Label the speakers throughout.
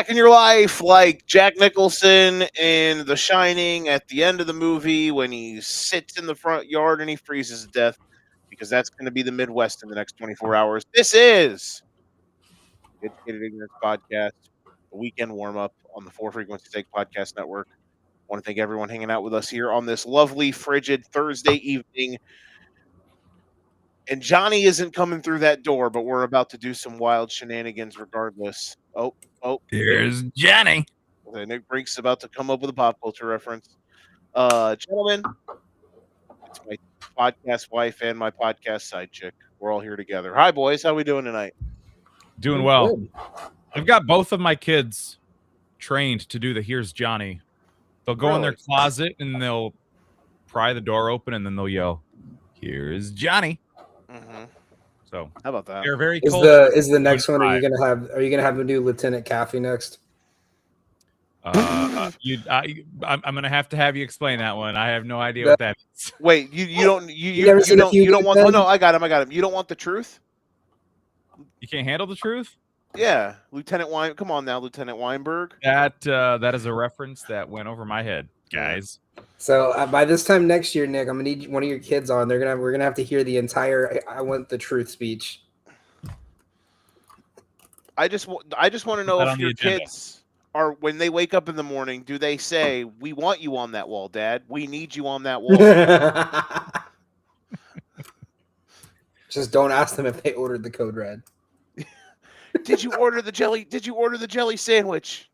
Speaker 1: back in your life like Jack Nicholson in The Shining at the end of the movie when he sits in the front yard and he freezes to death, because that's going to be the Midwest in the next 24 hours. This is the Educated Ignorance Podcast, a weekend warm up on the Four Frequency Take Podcast Network. I want to thank everyone hanging out with us here on this lovely, frigid Thursday evening. And Johnny isn't coming through that door, but we're about to do some wild shenanigans regardless. Oh,
Speaker 2: Here's Johnny.
Speaker 1: Nick Brink's about to come up with a pop culture reference. Gentlemen, it's my podcast wife and my podcast side chick. We're all here together. Hi, boys. How we doing tonight?
Speaker 2: Doing well. Good. I've got both of my kids trained to do the Here's Johnny. They'll go in their closet and they'll pry the door open and then they'll yell, "Here's Johnny."
Speaker 1: Mm-hmm.
Speaker 2: So
Speaker 1: how about that?
Speaker 2: They're very
Speaker 3: cool. Is the next one? Are you gonna have them do Lieutenant Caffey next?
Speaker 2: I'm gonna have to you explain that one. I have no idea what that is.
Speaker 1: Wait, you don't want? Oh no, I got him. You don't want the truth?
Speaker 2: You can't handle the truth?
Speaker 1: Yeah, Lieutenant Wein. Come on now, Lieutenant Weinberg.
Speaker 2: That is a reference that went over my head, guys.
Speaker 3: So by this time next year, Nick, I'm gonna need one of your kids on. We're gonna have to hear the entire "I want the truth" speech.
Speaker 1: I just want to know if your kids are, when they wake up in the morning, do they say, "We want you on that wall, Dad. We need you on that wall."
Speaker 3: Just don't ask them if they ordered the code red.
Speaker 1: Did you order the jelly? Did you order the jelly sandwich?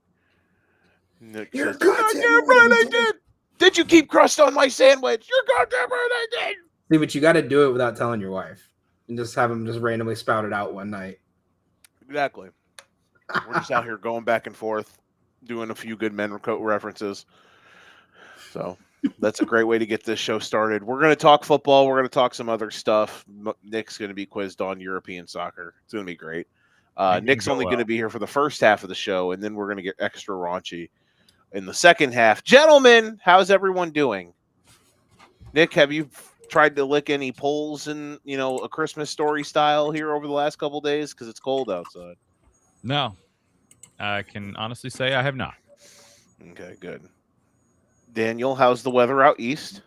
Speaker 1: Nick
Speaker 3: You're
Speaker 1: says, goddamn right I did. Did you keep crust on my sandwich? You're goddamn right I did.
Speaker 3: See, but you got to do it without telling your wife, and just have them just randomly spout it out one night.
Speaker 1: Exactly. We're just out here going back and forth, doing a few good men references. So that's a great way to get this show started. We're going to talk football. We're going to talk some other stuff. Nick's going to be quizzed on European soccer. It's going to be great. Nick's only going to be here for the first half of the show, and then we're going to get extra raunchy in the second half. Gentlemen, how's everyone doing? Nick, have you tried to lick any poles in, A Christmas Story style here over the last couple days? Because it's cold outside.
Speaker 2: No. I can honestly say I have not.
Speaker 1: Okay, good. Daniel, how's the weather out east?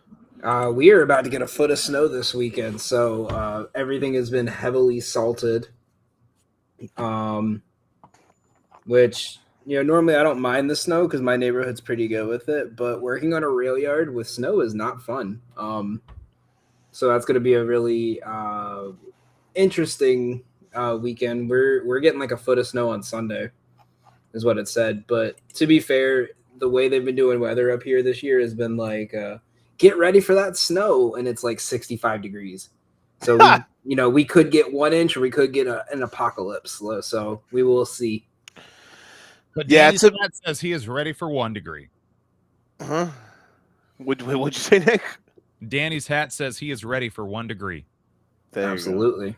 Speaker 3: We are about to get a foot of snow this weekend, so everything has been heavily salted. Which, normally I don't mind the snow because my neighborhood's pretty good with it, but working on a rail yard with snow is not fun. So that's going to be a really interesting weekend. We're getting like a foot of snow on Sunday, is what it said. But to be fair, the way they've been doing weather up here this year has been like, get ready for that snow, and it's like 65 degrees. So we could get 1 inch, or we could get an apocalypse. So we will see.
Speaker 2: But Danny's hat says he is ready for 1 degree.
Speaker 1: Huh? What'd you say, Nick?
Speaker 2: Danny's hat says he is ready for 1 degree.
Speaker 3: Absolutely.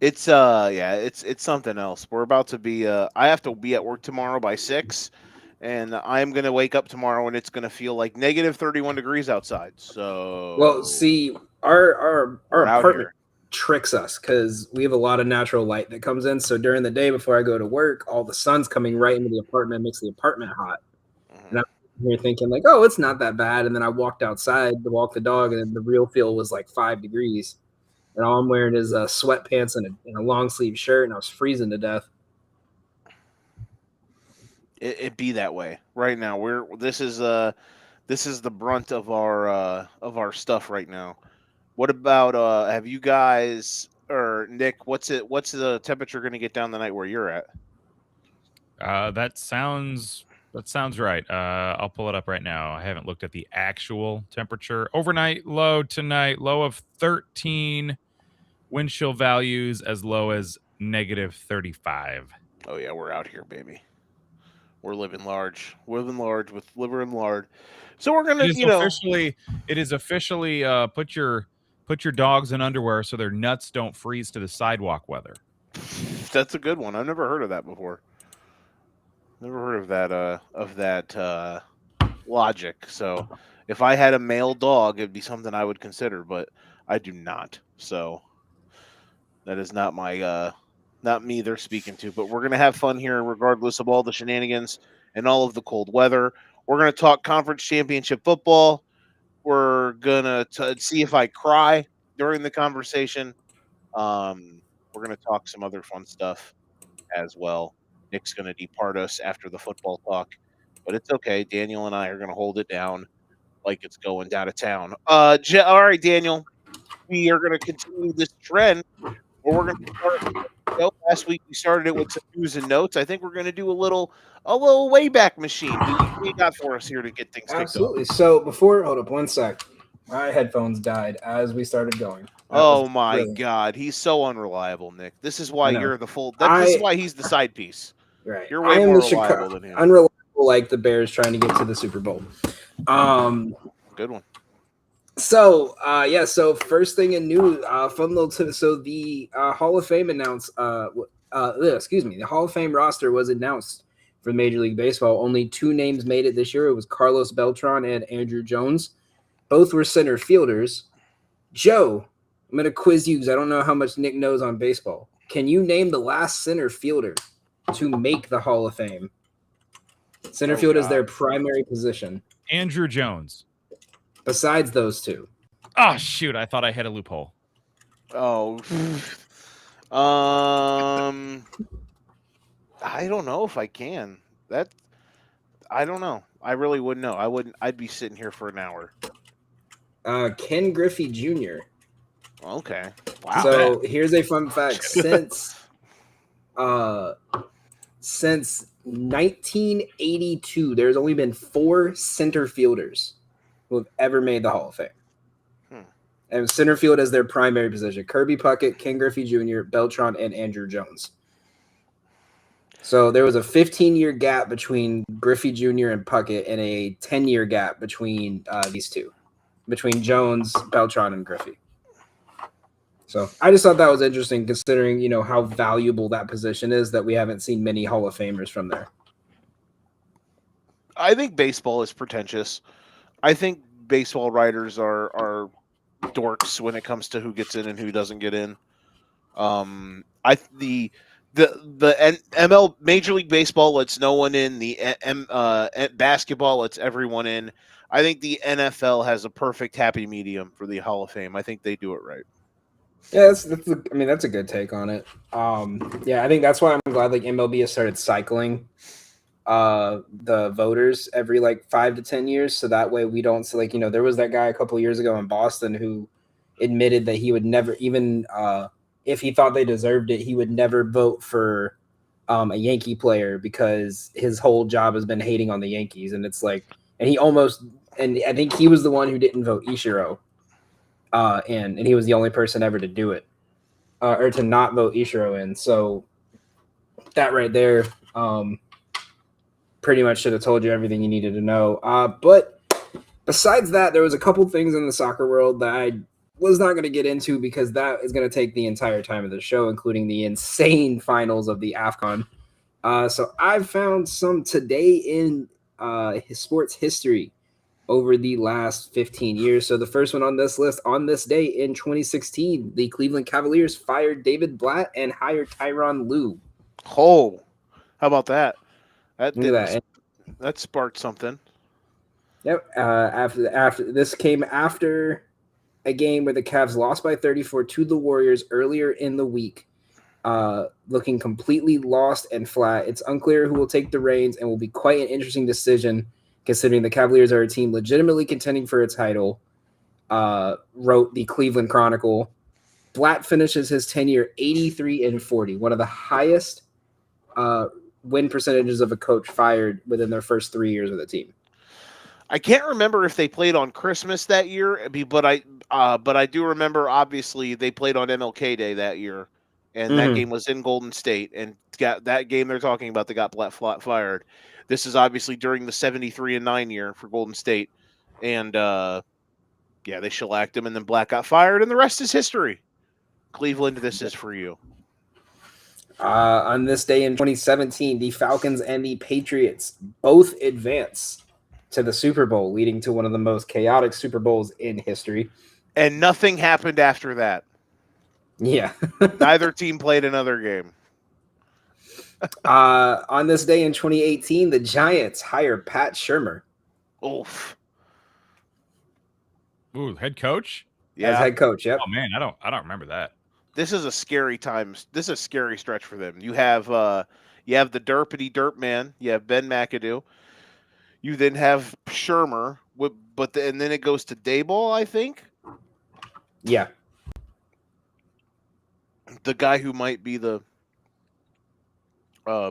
Speaker 1: It's it's something else. We're about to be. I have to be at work tomorrow by 6, and I'm gonna wake up tomorrow and it's gonna feel like negative 31 degrees outside. So
Speaker 3: well, see, our apartment tricks us because we have a lot of natural light that comes in. So during the day before I go to work, all the sun's coming right into the apartment, makes the apartment hot. And I'm here thinking like, oh, it's not that bad. And then I walked outside to walk the dog, and the real feel was like 5 degrees. And all I'm wearing is sweatpants and a long sleeve shirt, and I was freezing to death.
Speaker 1: It be that way right now. This is the brunt of our stuff right now. What about have you guys, or Nick, what's the temperature going to get down the night where you're at?
Speaker 2: That sounds right. I'll pull it up right now. I haven't looked at the actual temperature. Overnight low tonight, low of 13. Wind chill values as low as negative 35.
Speaker 1: Oh yeah, we're out here, baby. We're living large. We're living large with liver and lard. So we're gonna,
Speaker 2: It is officially put your dogs in underwear so their nuts don't freeze to the sidewalk weather.
Speaker 1: That's a good one. I've never heard of that before. Never heard of that logic. So if I had a male dog, it'd be something I would consider, but I do not. So that is not my Not me they're speaking to, but we're going to have fun here regardless of all the shenanigans and all of the cold weather. We're going to talk conference championship football. We're going to see if I cry during the conversation. We're going to talk some other fun stuff as well. Nick's going to depart us after the football talk, but it's okay. Daniel and I are going to hold it down like it's going down to town. All right, Daniel, we are going to continue this trend where we're going to start. Last week we started it with some news and notes. I think we're going to do a little wayback machine. What do you got for us here to get things kicked off?
Speaker 3: Absolutely. So hold up one sec. My headphones died as we started going.
Speaker 1: Oh my God, he's so unreliable, Nick. This is why you're the full. This is why he's the side piece.
Speaker 3: Right.
Speaker 1: You're way more reliable than him.
Speaker 3: Unreliable, like the Bears trying to get to the Super Bowl.
Speaker 1: Good one.
Speaker 3: So, so first thing in news, fun little tip. So the Hall of Fame announced, the Hall of Fame roster was announced for Major League Baseball. Only 2 names made it this year. It was Carlos Beltran and Andrew Jones. Both were center fielders. Joe, I'm going to quiz you because I don't know how much Nick knows on baseball. Can you name the last center fielder to make the Hall of Fame? Center field is their primary position.
Speaker 2: Andrew Jones.
Speaker 3: Besides those 2.
Speaker 2: Oh, shoot. I thought I had a loophole.
Speaker 1: Oh. I don't know if I can. I don't know. I really wouldn't know. I'd be sitting here for an hour.
Speaker 3: Ken Griffey Jr.
Speaker 1: Okay. Wow.
Speaker 3: So here's a fun fact. Since 1982, there's only been 4 center fielders who have ever made the Hall of Fame. And center field as their primary position. Kirby Puckett, Ken Griffey Jr., Beltran, and Andrew Jones. So there was a 15-year gap between Griffey Jr. and Puckett and a 10-year gap between these 2. Between Jones, Beltran, and Griffey. So I just thought that was interesting considering, how valuable that position is that we haven't seen many Hall of Famers from there.
Speaker 1: I think baseball is pretentious. I think baseball writers are dorks when it comes to who gets in and who doesn't get in. The ML Major League Baseball lets no one in. The basketball lets everyone in. I think the NFL has a perfect happy medium for the Hall of Fame. I think they do it right.
Speaker 3: Yeah, that's a good take on it. I think that's why I'm glad MLB has started cycling the voters every 5 to 10 years, so that way we don't see there was that guy a couple years ago in Boston who admitted that he would never even if he thought they deserved it, he would never vote for a Yankee player because his whole job has been hating on the Yankees, and and I think he was the one who didn't vote Ichiro in, and he was the only person ever to do it or to not vote Ichiro in. So that right there pretty much should have told you everything you needed to know. But besides that, there was a couple things in the soccer world that I was not going to get into because that is going to take the entire time of the show, including the insane finals of the AFCON. So I've found some today in sports history over the last 15 years. So the first one on this list, on this day in 2016, the Cleveland Cavaliers fired David Blatt and hired Tyronn Lue.
Speaker 1: Oh, how about that? That sparked something.
Speaker 3: Yep. After this came after a game where the Cavs lost by 34 to the Warriors earlier in the week, looking completely lost and flat. It's unclear who will take the reins and will be quite an interesting decision considering the Cavaliers are a team legitimately contending for a title, wrote the Cleveland Chronicle. Blatt finishes his tenure 83-40, one of the highest win percentages of a coach fired within their first 3 years of the team.
Speaker 1: I can't remember if they played on Christmas that year, but I do remember obviously they played on MLK Day that year, and that game was in Golden State, and got that game they're talking about. They got Blatt fired. This is obviously during the 73-9 year for Golden State, and they shellacked him, and then Blatt got fired, and the rest is history. Cleveland, this is for you.
Speaker 3: On this day in 2017, the Falcons and the Patriots both advance to the Super Bowl, leading to one of the most chaotic Super Bowls in history.
Speaker 1: And nothing happened after that.
Speaker 3: Yeah.
Speaker 1: Neither team played another game.
Speaker 3: On this day in 2018, the Giants hire Pat Shurmur.
Speaker 1: Oof.
Speaker 2: Ooh, head coach?
Speaker 3: As head coach. Yep.
Speaker 2: Oh man, I don't remember that.
Speaker 1: This is a scary time. This is a scary stretch for them. You have the derpity derp man. You have Ben McAdoo. You then have Shermer, and then it goes to Daboll, I think.
Speaker 3: Yeah.
Speaker 1: The guy who might be the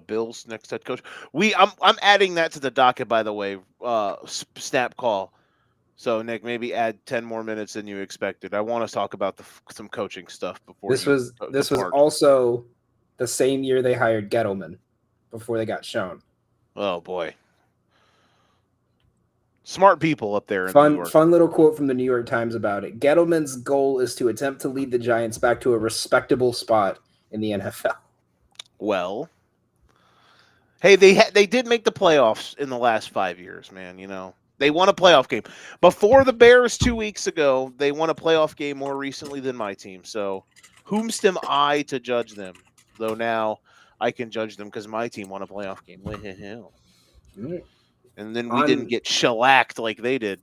Speaker 1: Bills' next head coach. I'm adding that to the docket, by the way. Snap call. So Nick, maybe add 10 more minutes than you expected. I want to talk about some coaching stuff before
Speaker 3: this was also the same year they hired Gettleman before they got shown.
Speaker 1: Oh boy. Smart people up there in New York.
Speaker 3: Fun little quote from the New York Times about it. Gettleman's goal is to attempt to lead the Giants back to a respectable spot in the NFL.
Speaker 1: Well, hey, they did make the playoffs in the last 5 years, man. You know, they won a playoff game before the Bears 2 weeks ago. They won a playoff game more recently than my team. So, whomst am I to judge them? Though now I can judge them because my team won a playoff game. And then we didn't get shellacked like they did.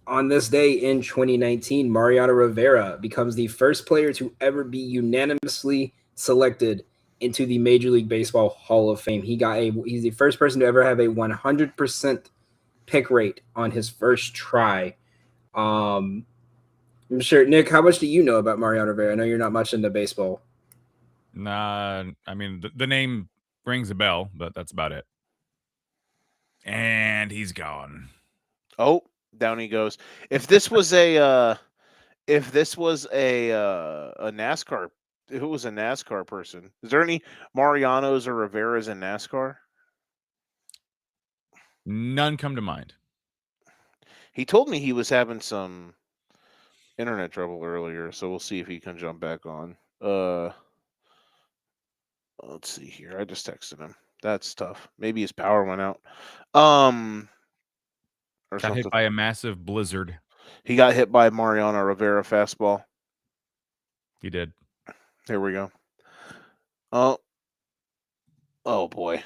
Speaker 3: On this day in 2019, Mariano Rivera becomes the first player to ever be unanimously selected into the Major League Baseball Hall of Fame. He's the first person to ever have a 100% pick rate on his first try. I'm sure, Nick, how much do you know about Mariano Rivera? I know you're not much into baseball.
Speaker 2: Nah, I mean, the name rings a bell, but that's about it. And he's gone.
Speaker 1: Oh, down he goes. If this was a NASCAR, if it was a NASCAR person, is there any Marianos or Riveras in NASCAR?
Speaker 2: None come to mind.
Speaker 1: He told me he was having some internet trouble earlier, so we'll see if he can jump back on. Let's see here. I just texted him. That's tough. Maybe his power went out. Or
Speaker 2: got
Speaker 1: something.
Speaker 2: hit by a massive blizzard.
Speaker 1: He got hit by Mariano Rivera fastball.
Speaker 2: He did.
Speaker 1: Here we go. Oh boy.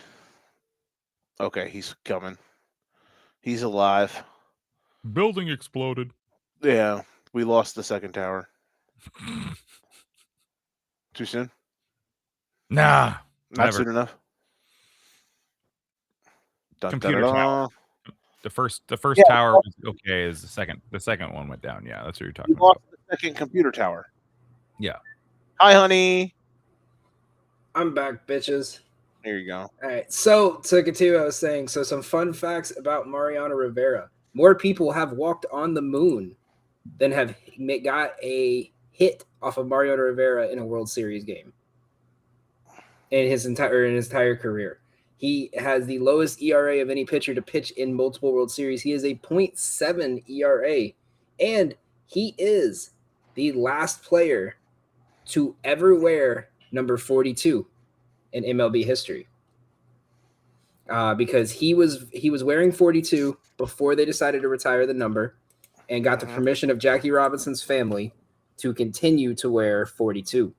Speaker 1: Okay, he's coming. He's alive.
Speaker 2: Building exploded.
Speaker 1: Yeah, we lost the second tower. Too soon?
Speaker 2: Nah,
Speaker 1: not soon enough.
Speaker 2: Computer tower. The first tower was okay. Is the second one went down? Yeah, that's what you're talking about.
Speaker 1: Lost the second computer tower.
Speaker 2: Yeah.
Speaker 1: Hi, honey.
Speaker 3: I'm back, bitches.
Speaker 1: There you go.
Speaker 3: All right. So to continue, I was saying, so some fun facts about Mariano Rivera. More people have walked on the moon than have got a hit off of Mariano Rivera in a World Series game in his entire career. He has the lowest ERA of any pitcher to pitch in multiple World Series. He is a 0.7 ERA, and he is the last player to ever wear number 42 in MLB history. Because he was wearing 42 before they decided to retire the number, and got the permission of Jackie Robinson's family to continue to wear 42.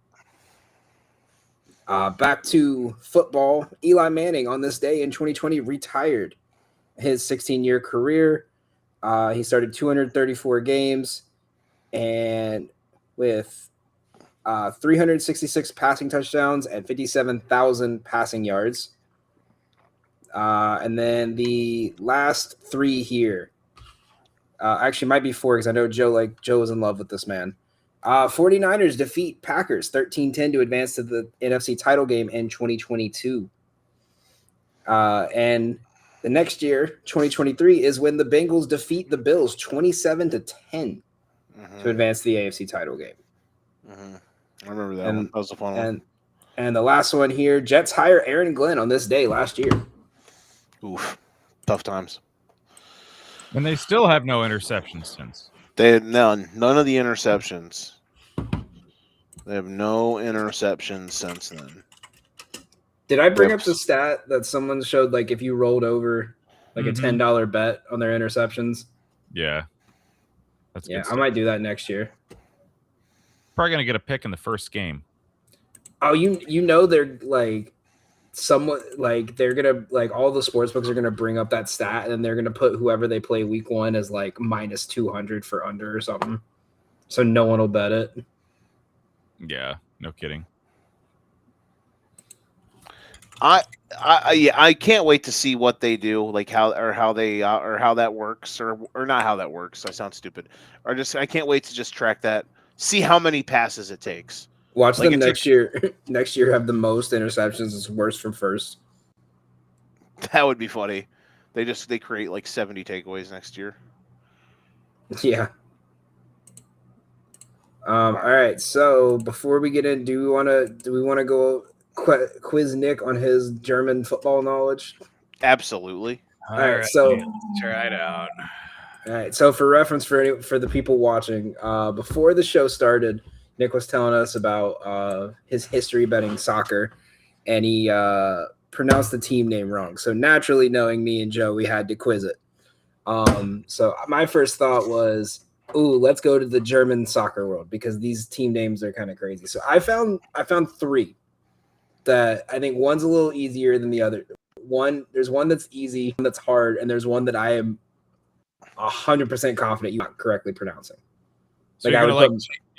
Speaker 3: Back to football. Eli Manning on this day in 2020 retired his 16-year career. He started 234 games and with 366 passing touchdowns and 57,000 passing yards. And then the last three here, actually might be four because I know Joe was in love with this man. 49ers defeat Packers 13-10 to advance to the NFC title game in 2022. And the next year, 2023, is when the Bengals defeat the Bills 27-10 to advance to the AFC title game.
Speaker 1: I remember that one. That was a fun one.
Speaker 3: And the last one here, Jets hire Aaron Glenn on this day last year.
Speaker 1: Oof. Tough times.
Speaker 2: And they still have no interceptions since.
Speaker 1: They had none of the interceptions. They have no interceptions since then.
Speaker 3: Did I bring up the stat that someone showed, like if you rolled over like a $10 bet on their interceptions?
Speaker 2: Yeah. That's
Speaker 3: I might do that next year.
Speaker 2: Probably gonna get a pick in the first game.
Speaker 3: Oh, you know they're like someone like they're gonna like all the sports books are gonna bring up that stat, and then they're gonna put whoever they play week 1 as like minus 200 for under or something, so no one will bet it.
Speaker 2: Yeah, no kidding.
Speaker 1: I can't wait to see what they do, like how that works, or not how that works. I sound stupid. Or just I can't wait to just track that, see how many passes it takes.
Speaker 3: Watch
Speaker 1: Like
Speaker 3: them next year. Next year have the most interceptions. It's worse from first.
Speaker 1: That would be funny. They create like 70 takeaways next year.
Speaker 3: Yeah. All right. So before we get in, do we want to go quiz Nick on his German football knowledge?
Speaker 1: Absolutely.
Speaker 3: All right. So
Speaker 2: let's try it out.
Speaker 3: All right. So for reference for the people watching, before the show started, Nick was telling us about his history betting soccer, and he pronounced the team name wrong. So naturally, knowing me and Joe, we had to quiz it. So my first thought was, ooh, let's go to the German soccer world because these team names are kind of crazy. So I found 3 that I think one's a little easier than the other. There's one that's easy, one that's hard, and there's one that I am 100% confident you're not correctly pronouncing.
Speaker 2: So you're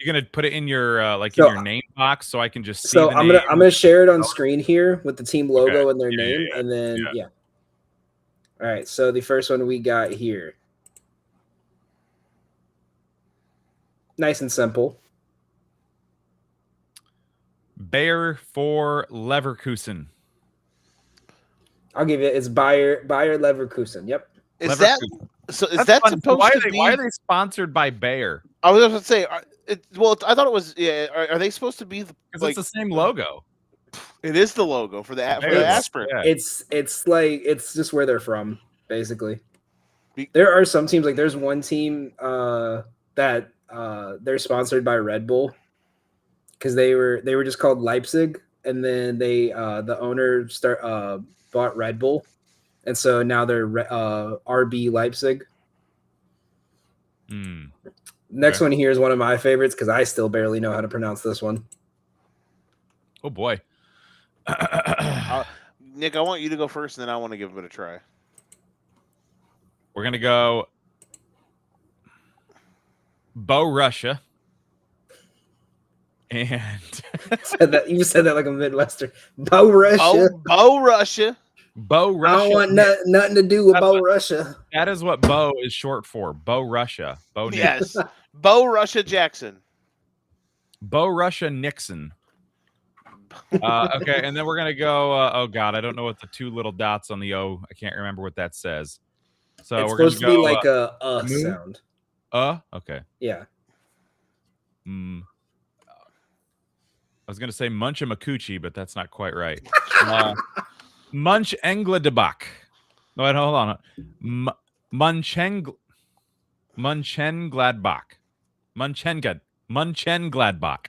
Speaker 2: gonna put it in your in your name box so I can just see.
Speaker 3: So I'm gonna share it on screen here with the team logo and their name, and then yeah. All right. So the first one we got here, nice and simple.
Speaker 2: Bayer for Leverkusen.
Speaker 3: I'll give you. It's Bayer Leverkusen. Yep.
Speaker 1: Is
Speaker 2: Leverkusen.
Speaker 1: that supposed to be?
Speaker 2: Why are they sponsored by Bayer?
Speaker 1: I was going to say. I thought it was. Yeah. Are they supposed to be?
Speaker 2: Because it's the same logo.
Speaker 1: It is the logo for the aspirin.
Speaker 3: Yeah. It's just where they're from, basically. There are some teams, like there's one team that they're sponsored by Red Bull because they were just called Leipzig, and then they the owner bought Red Bull, and so now they're RB Leipzig. Next one here is one of my favorites because I still barely know how to pronounce this one.
Speaker 2: Oh boy.
Speaker 1: Nick, I want you to go first, and then I want to give it a try.
Speaker 2: We're gonna go Bo Russia, and
Speaker 3: you said that like a Midwestern. Bo Russia.
Speaker 1: Bo Russia.
Speaker 2: Bo Russia.
Speaker 3: I don't want nothing to do with Bo Russia.
Speaker 2: That is what Bo is short for. Bo Russia. Bo
Speaker 1: yes. Bo Russia Jackson.
Speaker 2: Bo Russia Nixon. Okay, and then we're gonna go. Oh God, I don't know what the 2 little dots on the O. I can't remember what that says. So
Speaker 3: it's
Speaker 2: we're
Speaker 3: supposed
Speaker 2: gonna
Speaker 3: to
Speaker 2: go,
Speaker 3: be like a sound.
Speaker 2: Okay.
Speaker 3: Yeah.
Speaker 2: I was gonna say Munchamakuchi, but that's not quite right. Munch Engladebach. No, wait, hold on. Munchengladbach. Munchengladbach.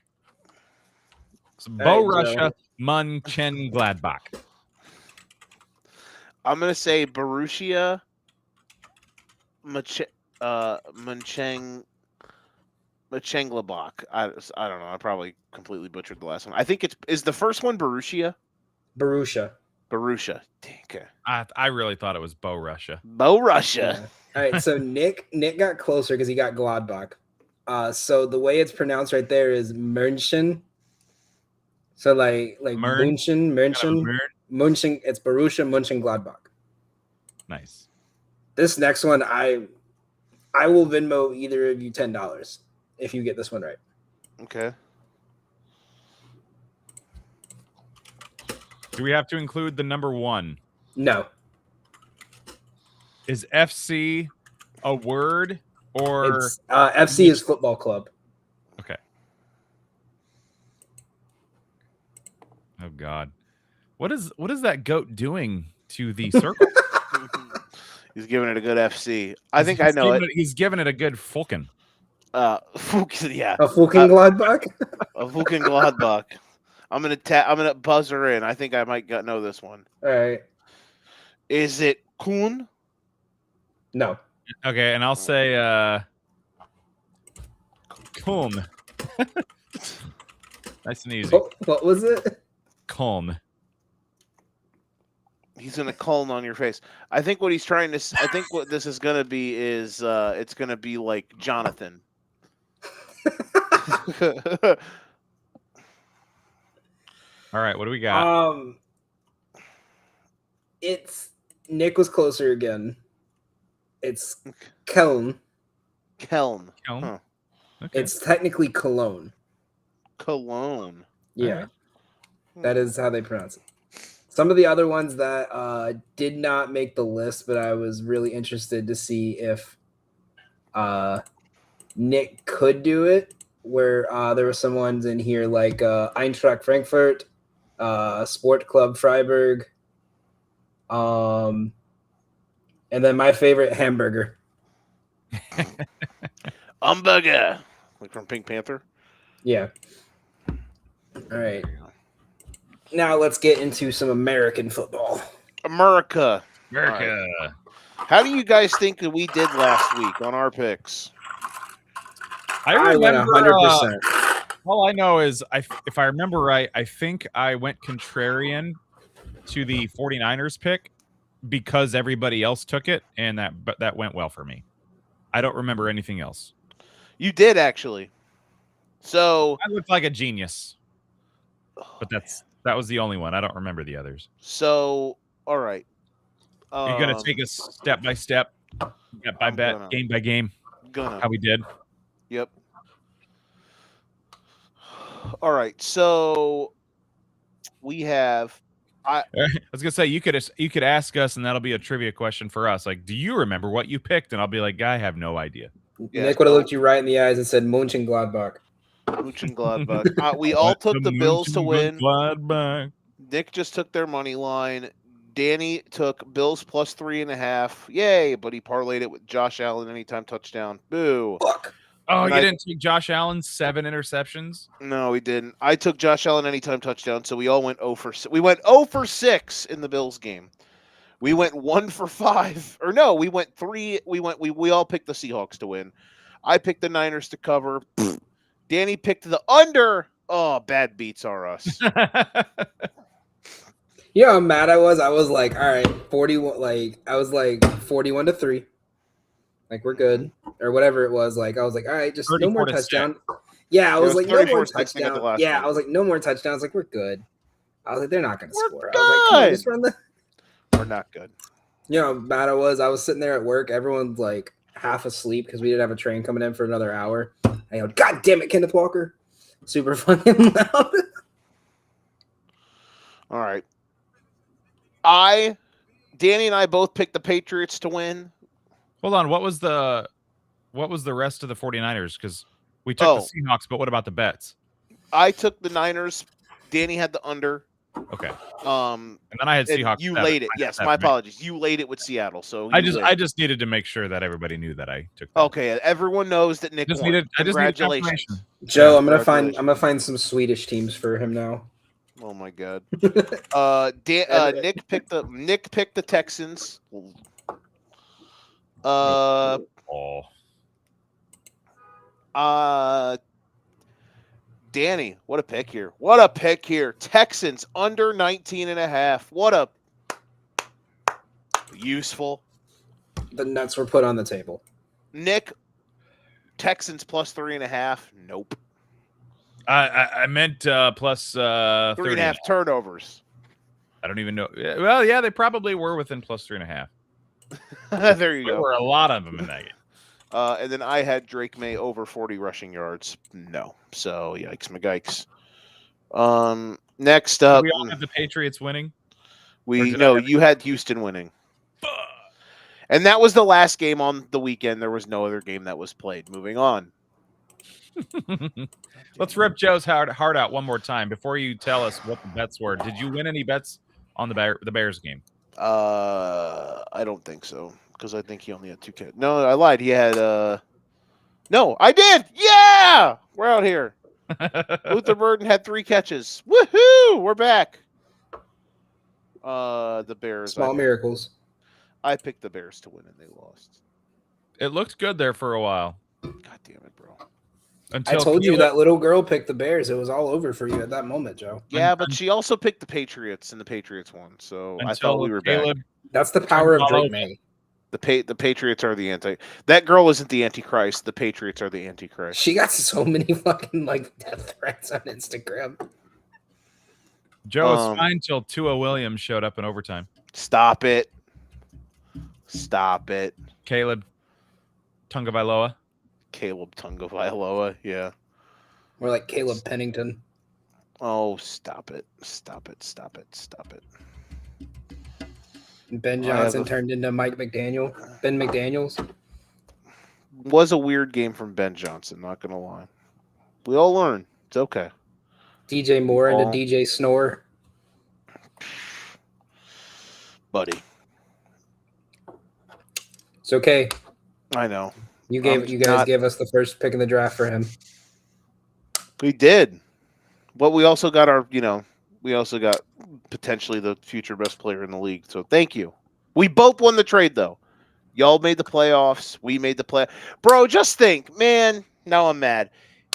Speaker 2: So Bo Russia, Munchengladbach.
Speaker 1: I'm gonna say Borussia Mönchengladbach. I don't know. I probably completely butchered the last one. I think is the first one Borussia.
Speaker 3: Borussia.
Speaker 1: Okay.
Speaker 2: I really thought it was Bo Russia.
Speaker 1: Bo Russia.
Speaker 3: Yeah. All right. So Nick got closer because he got Gladbach. So the way it's pronounced right there is München. So like München. It's Borussia Mönchengladbach.
Speaker 2: Nice.
Speaker 3: This next one, I will Venmo either of you $10 if you get this one right.
Speaker 1: Okay.
Speaker 2: Do we have to include the number 1?
Speaker 3: No.
Speaker 2: Is FC a word or
Speaker 3: FC is football club?
Speaker 2: Okay. Oh God, what is that goat doing to the circle?
Speaker 1: He's giving it a good FC. I think I know it.
Speaker 2: He's giving it a good Fulken.
Speaker 1: Yeah.
Speaker 3: A Fulken Gladbach.
Speaker 1: A Fulken Gladbach. I'm gonna buzz her in. I think I might know this one.
Speaker 3: All right.
Speaker 1: Is it Kuhn?
Speaker 3: No.
Speaker 2: Okay, and I'll say Kulm. Nice and easy.
Speaker 3: What was it?
Speaker 2: Kulm.
Speaker 1: He's gonna call on your face. I think what he's trying to. I think what this is gonna be is it's gonna be like Jonathan.
Speaker 2: All right, what do we got?
Speaker 3: It's Nick was closer again. It's Keln.
Speaker 1: Keln.
Speaker 2: Huh.
Speaker 3: Okay. It's technically Cologne.
Speaker 1: Cologne.
Speaker 3: Yeah. Right. That is how they pronounce it. Some of the other ones that did not make the list, but I was really interested to see if Nick could do it, where there were some ones in here like Eintracht Frankfurt, Sport Club Freiburg, and then my favorite, Hamburger.
Speaker 1: Hamburger. Like from Pink Panther?
Speaker 3: Yeah. All right. Now let's get into some American football.
Speaker 1: America.
Speaker 2: America.
Speaker 1: Right. How do you guys think that we did last week on our picks?
Speaker 2: I
Speaker 3: went 100%.
Speaker 2: All I know is, if I remember right, I think I went contrarian to the 49ers pick because everybody else took it, and that went well for me. I don't remember anything else.
Speaker 1: You did, actually. So
Speaker 2: I looked like a genius. But that was the only one. I don't remember the others.
Speaker 1: So, all right.
Speaker 2: You're going to take us step by step, bet by bet, game by game, how we did?
Speaker 1: Yep. All right. So, we have...
Speaker 2: I was going to say, you could ask us, and that'll be a trivia question for us. Like, do you remember what you picked? And I'll be like, I have no idea.
Speaker 3: Yeah, Nick would have looked you right in the eyes and said Mönchengladbach.
Speaker 1: Mönchengladbach. We all took the Bills to win. Nick just took their money line. Danny took Bills plus 3.5. Yay! But he parlayed it with Josh Allen anytime touchdown. Boo!
Speaker 3: Fuck.
Speaker 2: Oh, you didn't take Josh Allen's 7 interceptions?
Speaker 1: No, we didn't. I took Josh Allen anytime touchdown, so we all went 0 for 6. We went 0 for 6 in the Bills game. We went 1 for 5. Or no, we went 3. We all picked the Seahawks to win. I picked the Niners to cover. Danny picked the under. Oh, bad beats are us.
Speaker 3: You know how mad I was? I was like, all right, 41. Like, I was like 41-3. Like, we're good. Or whatever it was. Like, I was like, all right, just no more touchdown. Yeah, I was like, no more touchdown. Yeah, I was like, no more touchdowns. Like, we're good. I was like, they're not going to score. I was like, come on, just run the.
Speaker 1: We're not good.
Speaker 3: You know how mad I was? I was sitting there at work. Everyone's like half asleep because we didn't have a train coming in for another hour. I go, God damn it, Kenneth Walker. Super fucking loud.
Speaker 1: All right. Danny and I both picked the Patriots to win.
Speaker 2: Hold on. What was the rest of the 49ers? Because we took the Seahawks, but what about the bets?
Speaker 1: I took the Niners. Danny had the under.
Speaker 2: Okay.
Speaker 1: And
Speaker 2: then I had Seahawks.
Speaker 1: You laid it. Yes, my apologies. You laid it with Seattle. So
Speaker 2: I just needed to make sure that everybody knew that I took that.
Speaker 1: Okay, everyone knows that Nick won. Congratulations.
Speaker 3: Joe, I'm gonna find some Swedish teams for him now.
Speaker 1: Oh my God. Nick picked the Texans. Danny, what a pick here. What a pick here. Texans under 19.5. What a useful.
Speaker 3: The nuts were put on the table.
Speaker 1: Nick, Texans plus 3.5. Nope.
Speaker 2: I meant plus
Speaker 1: 3.5 turnovers.
Speaker 2: I don't even know. Well, yeah, they probably were within plus 3.5.
Speaker 1: There you go.
Speaker 2: There were a lot of them in that game.
Speaker 1: And then I had Drake May over 40 rushing yards. No. So, yikes, McGikes. Next up.
Speaker 2: We all have the Patriots winning?
Speaker 1: You had Houston winning. And that was the last game on the weekend. There was no other game that was played. Moving on.
Speaker 2: Let's rip Joe's heart out one more time before you tell us what the bets were. Did you win any bets on the Bears game?
Speaker 1: I don't think so, because I think he only had 2 kids. No, I lied. He had No, I did. Yeah, we're out here. Luther Burden had 3 catches. Woohoo! We're back. The Bears.
Speaker 3: Small miracles.
Speaker 1: I picked the Bears to win, and they lost.
Speaker 2: It looked good there for a while.
Speaker 1: God damn it, bro.
Speaker 3: I told you that little girl picked the Bears. It was all over for you at that moment, Joe.
Speaker 1: Yeah, but she also picked the Patriots, and the Patriots won. So I thought we were back.
Speaker 3: That's the power of Drake May.
Speaker 1: The Patriots are the anti. That girl isn't the Antichrist. The Patriots are the Antichrist.
Speaker 3: She got so many fucking death threats on Instagram.
Speaker 2: Joe was fine till Tua Williams showed up in overtime.
Speaker 1: Stop it. Stop it.
Speaker 2: Caleb Tagovailoa.
Speaker 1: Caleb Tagovailoa, yeah.
Speaker 3: More like Caleb Pennington.
Speaker 1: Oh, stop it. Stop it. Stop it. Stop it.
Speaker 3: Ben Johnson turned into Ben McDaniels.
Speaker 1: Was a weird game from Ben Johnson, not going to lie. We all learn. It's okay.
Speaker 3: DJ Moore into DJ Snore.
Speaker 1: Buddy.
Speaker 3: It's okay.
Speaker 1: I know.
Speaker 3: You guys gave us the first pick in the draft for him.
Speaker 1: We did. But we also got potentially the future best player in the league. So thank you. We both won the trade though. Y'all made the playoffs. We made the play. Bro, just think, man. Now I'm mad.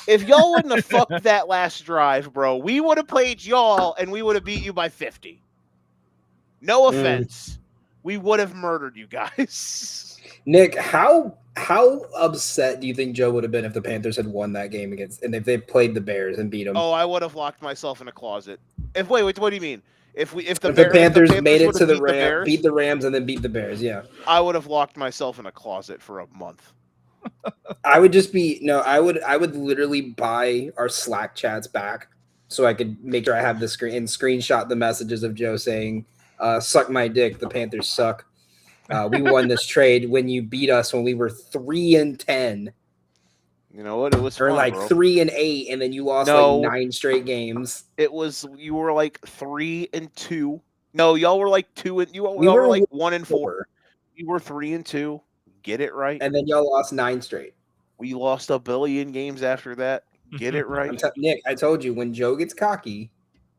Speaker 1: If y'all wouldn't have fucked that last drive, bro, we would have played y'all and we would have beat you by 50. No offense. We would have murdered you guys.
Speaker 3: Nick, how upset do you think Joe would have been if the Panthers had won that game and if they played the Bears and beat them?
Speaker 1: Oh, I would have locked myself in a closet. Wait, what do you mean? If the
Speaker 3: Panthers made it to the Rams, beat the Rams and then beat the Bears, yeah.
Speaker 1: I would have locked myself in a closet for a month.
Speaker 3: I would literally buy our Slack chats back so I could make sure I have the screen and screenshot the messages of Joe saying, suck my dick, the Panthers suck. We won this trade when you beat us when we were 3-10.
Speaker 1: You know what? It was
Speaker 3: 3-8, and then you lost 9 straight games.
Speaker 1: You were like 3-2. No, y'all were like 2 and y'all were like 1-4. You were 3-2. Get it right.
Speaker 3: And then y'all lost 9 straight.
Speaker 1: We lost a billion games after that. Get it right.
Speaker 3: Nick, I told you when Joe gets cocky,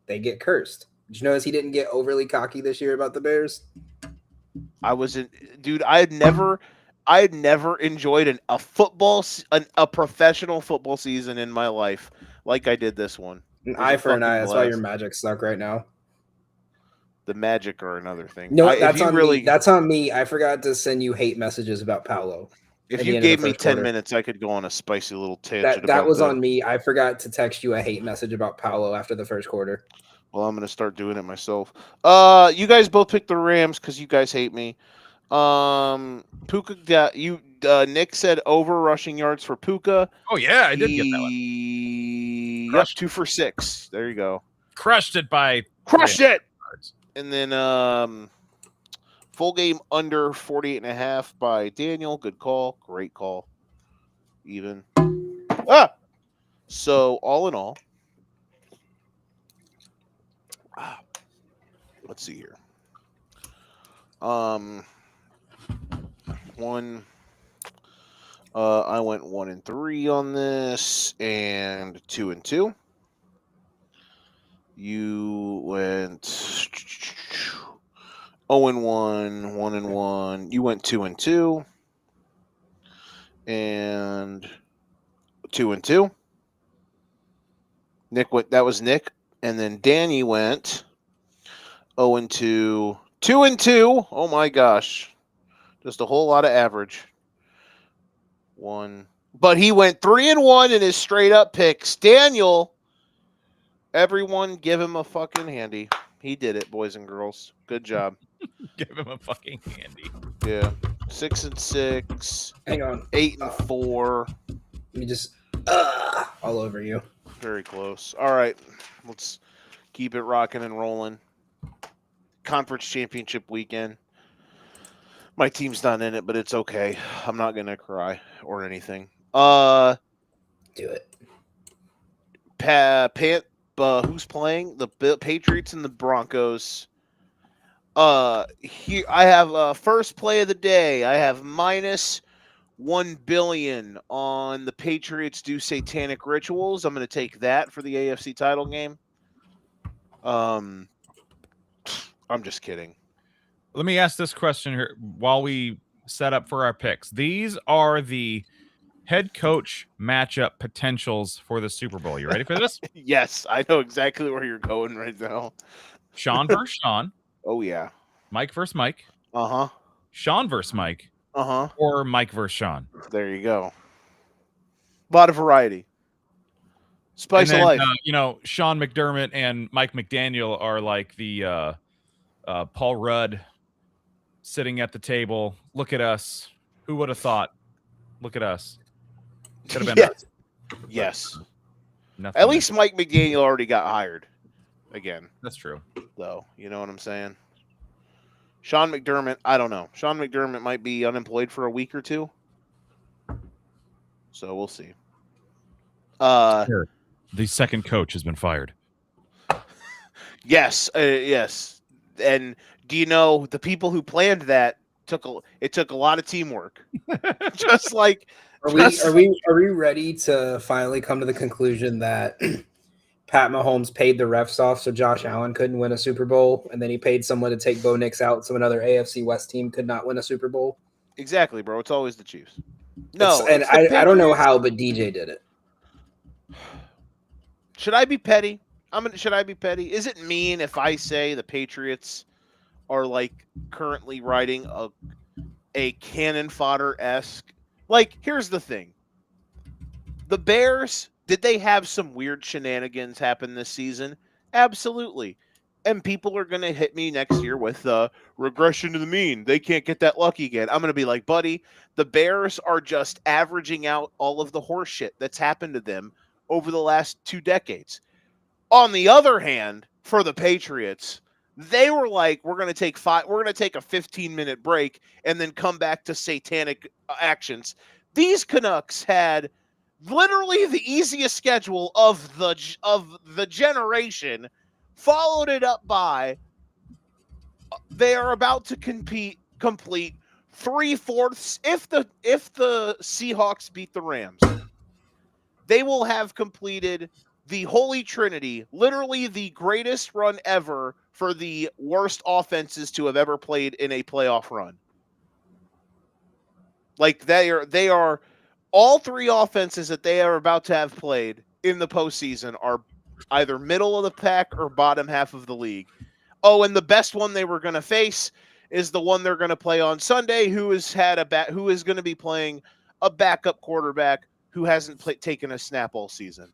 Speaker 3: they get cursed. Did you notice he didn't get overly cocky this year about the Bears?
Speaker 1: I had never enjoyed a professional football season in my life like I did this one.
Speaker 3: An eye for an eye. That's why your Magic suck right now.
Speaker 1: The Magic are another thing.
Speaker 3: No, that's on me. That's on me. I forgot to send you hate messages about Paolo.
Speaker 1: If you gave me 10 minutes, I could go on a spicy little tangent.
Speaker 3: That was on me. I forgot to text you a hate message about Paolo after the first quarter.
Speaker 1: Well, I'm going to start doing it myself. You guys both picked the Rams because you guys hate me. Puka got you. Nick said over rushing yards for Puka.
Speaker 2: Oh yeah, I did get that one.
Speaker 1: Yep, 2 for 6. There you go.
Speaker 2: Crushed it.
Speaker 1: And then full game under 48.5 by Daniel. Good call. Great call. Even. So all in all. Let's see here. I went 1-3 on this and 2-2. You went 0-1, 1-1. You went 2-2 and 2-2. That was Nick, and then Danny went 0-2, 2-2. Oh my gosh, just a whole lot of average. But he went 3-1 in his straight up picks. Daniel, everyone, give him a fucking handy. He did it, boys and girls. Good job.
Speaker 2: Give him a fucking handy.
Speaker 1: Yeah, 6-6.
Speaker 3: Hang on,
Speaker 1: 8-4.
Speaker 3: Let me just all over you.
Speaker 1: Very close. All right, let's keep it rocking and rolling. Conference championship weekend. My team's not in it, but it's okay. I'm not gonna cry or anything.
Speaker 3: Do it.
Speaker 1: Who's playing? The Patriots and the Broncos. Here I have first play of the day. I have -1 billion on the Patriots do satanic rituals. I'm gonna take that for the AFC title game. I'm just kidding.
Speaker 2: Let me ask this question here while we set up for our picks. These are the Head coach matchup potentials for the Super Bowl. You ready for this?
Speaker 1: Yes, I know exactly where you're going right now.
Speaker 2: Sean versus Sean.
Speaker 1: Oh yeah.
Speaker 2: Mike versus Mike.
Speaker 1: Uh-huh.
Speaker 2: Sean versus Mike.
Speaker 1: Uh-huh.
Speaker 2: Or Mike versus Sean.
Speaker 1: There you go. A lot of variety. Spice
Speaker 2: and
Speaker 1: of
Speaker 2: then,
Speaker 1: life.
Speaker 2: Sean McDermott and Mike McDaniel are like the Paul Rudd sitting at the table. Look at us. Who would have thought? Look at us. Could have been
Speaker 1: Yeah.
Speaker 2: us.
Speaker 1: Yes.
Speaker 2: Nothing
Speaker 1: At least Mike McDaniel already got hired again.
Speaker 2: That's true.
Speaker 1: Though, you know what I'm saying? Sean McDermott, I don't know. Sean McDermott might be unemployed for a week or two. So we'll see.
Speaker 2: The second coach has been fired.
Speaker 1: Yes, yes. And do you know the people who planned that took a lot of teamwork. Just like
Speaker 3: Are we ready to finally come to the conclusion that Pat Mahomes paid the refs off so Josh Allen couldn't win a Super Bowl, and then he paid someone to take Bo Nix out so another AFC West team could not win a Super Bowl?
Speaker 1: Exactly, bro. It's always the Chiefs. No,
Speaker 3: I don't know how, but DJ did it.
Speaker 1: Should I be petty? Should I be petty? Is it mean if I say the Patriots are like currently riding a cannon fodder-esque? Like, here's the thing. The Bears, did they have some weird shenanigans happen this season? Absolutely. And people are going to hit me next year with regression to the mean. They can't get that lucky again. I'm going to be like, buddy, the Bears are just averaging out all of the horse shit that's happened to them over the last 2 decades. On the other hand, for the Patriots, they were like, we're going to take a 15-minute break and then come back to satanic actions. These Canucks had literally the easiest schedule of the generation, followed it up by they are about to complete 3/4 if the Seahawks beat the Rams. They will have completed the Holy Trinity, literally the greatest run ever for the worst offenses to have ever played in a playoff run. Like they are all 3 offenses that they are about to have played in the postseason are either middle of the pack or bottom half of the league. Oh, and the best one they were going to face is the one they're going to play on Sunday, who is going to be playing a backup quarterback who hasn't taken a snap all season.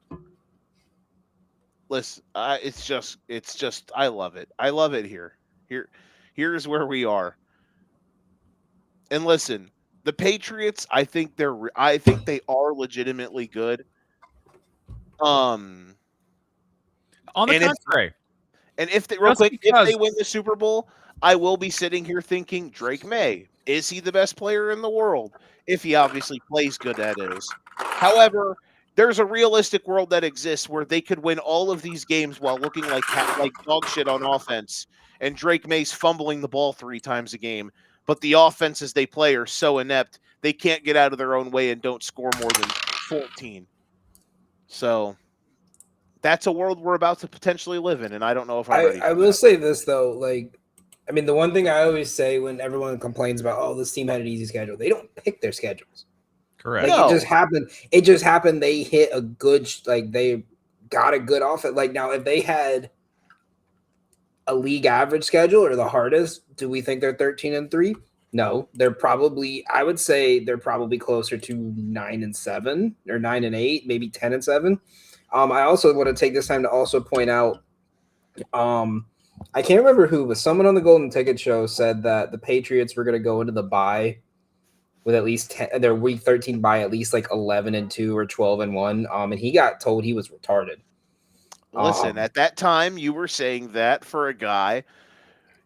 Speaker 1: Listen, it's just I love it. I love it here. Here's where we are. And listen, the Patriots, I think they are legitimately good.
Speaker 2: On the contrary.
Speaker 1: If they win the Super Bowl, I will be sitting here thinking, Drake May, is he the best player in the world? If he obviously plays good at it. However, there's a realistic world that exists where they could win all of these games while looking like dog shit on offense, and Drake May's fumbling the ball 3 times a game. But the offenses they play are so inept, they can't get out of their own way and don't score more than 14. So that's a world we're about to potentially live in, and I don't know if I'm ready.
Speaker 3: I will say this, though. The one thing I always say when everyone complains about, oh, this team had an easy schedule, they don't pick their schedules.
Speaker 2: Correct.
Speaker 3: It just happened. They hit a good, they got a good offense. Now, if they had a league average schedule or the hardest, do we think they're 13-3? No, I would say they're probably closer to 9-7 or 9-8, maybe 10-7. I also want to take this time to also point out, I can't remember who, but someone on the Golden Ticket Show said that the Patriots were going to go into the bye with at least their week 13 bye at least 11-2 or 12-1. And he got told he was retarded.
Speaker 1: Listen, at that time, you were saying that for a guy.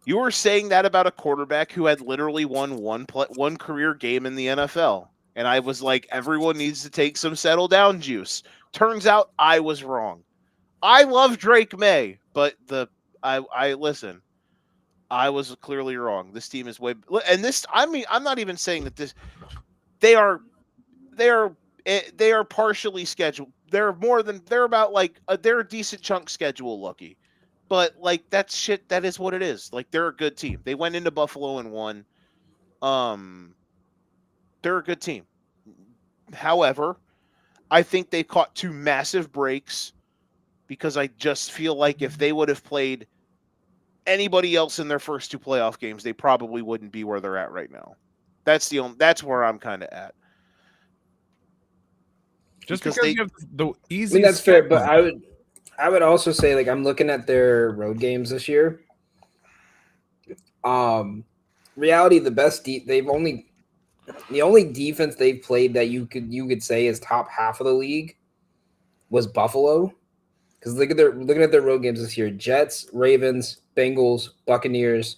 Speaker 1: You were saying that about a quarterback who had literally won one career game in the NFL. And I was like, everyone needs to take some settle down juice. Turns out I was wrong. I love Drake May, but listen. I was clearly wrong. This team is I'm not even saying that this. They are partially scheduled. They're a decent chunk schedule lucky, but that's shit. That is what it is. They're a good team. They went into Buffalo and won. They're a good team. However, I think they caught 2 massive breaks because I just feel like if they would have played anybody else in their first 2 playoff games, they probably wouldn't be where they're at right now. That's where I'm kind of at.
Speaker 2: Just because you have the easy.
Speaker 3: I mean, that's fair, but I would also say, like, I'm looking at their road games this year. Reality, the only defense they've played that you could say is top half of the league was Buffalo. Because looking at their road games this year: Jets, Ravens, Bengals, Buccaneers,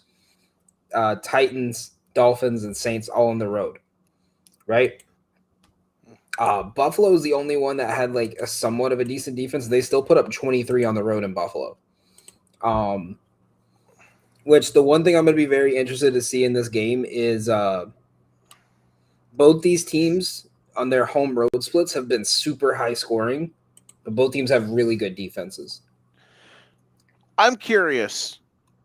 Speaker 3: Titans, Dolphins, and Saints all on the road, right? Buffalo is the only one that had like a somewhat of a decent defense. They still put up 23 on the road in Buffalo. Which the one thing I'm going to be very interested to see in this game is both these teams on their home road splits have been super high scoring, but both teams have really good defenses.
Speaker 1: I'm curious.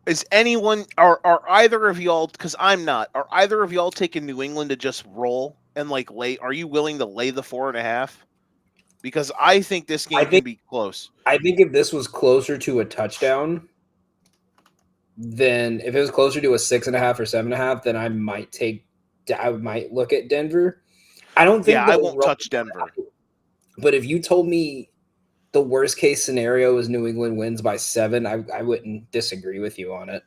Speaker 1: Is anyone are either of y'all, because I'm not, are either of y'all taking New England to just roll and like lay? Are you willing to lay the 4.5? Because I think this game can be close.
Speaker 3: I think if this was closer to a touchdown, then if it was closer to a 6.5 or 7.5, then I might look at Denver. I don't think
Speaker 1: I won't touch Denver.
Speaker 3: But if you told me the worst case scenario is New England wins by 7, I wouldn't disagree with you on it.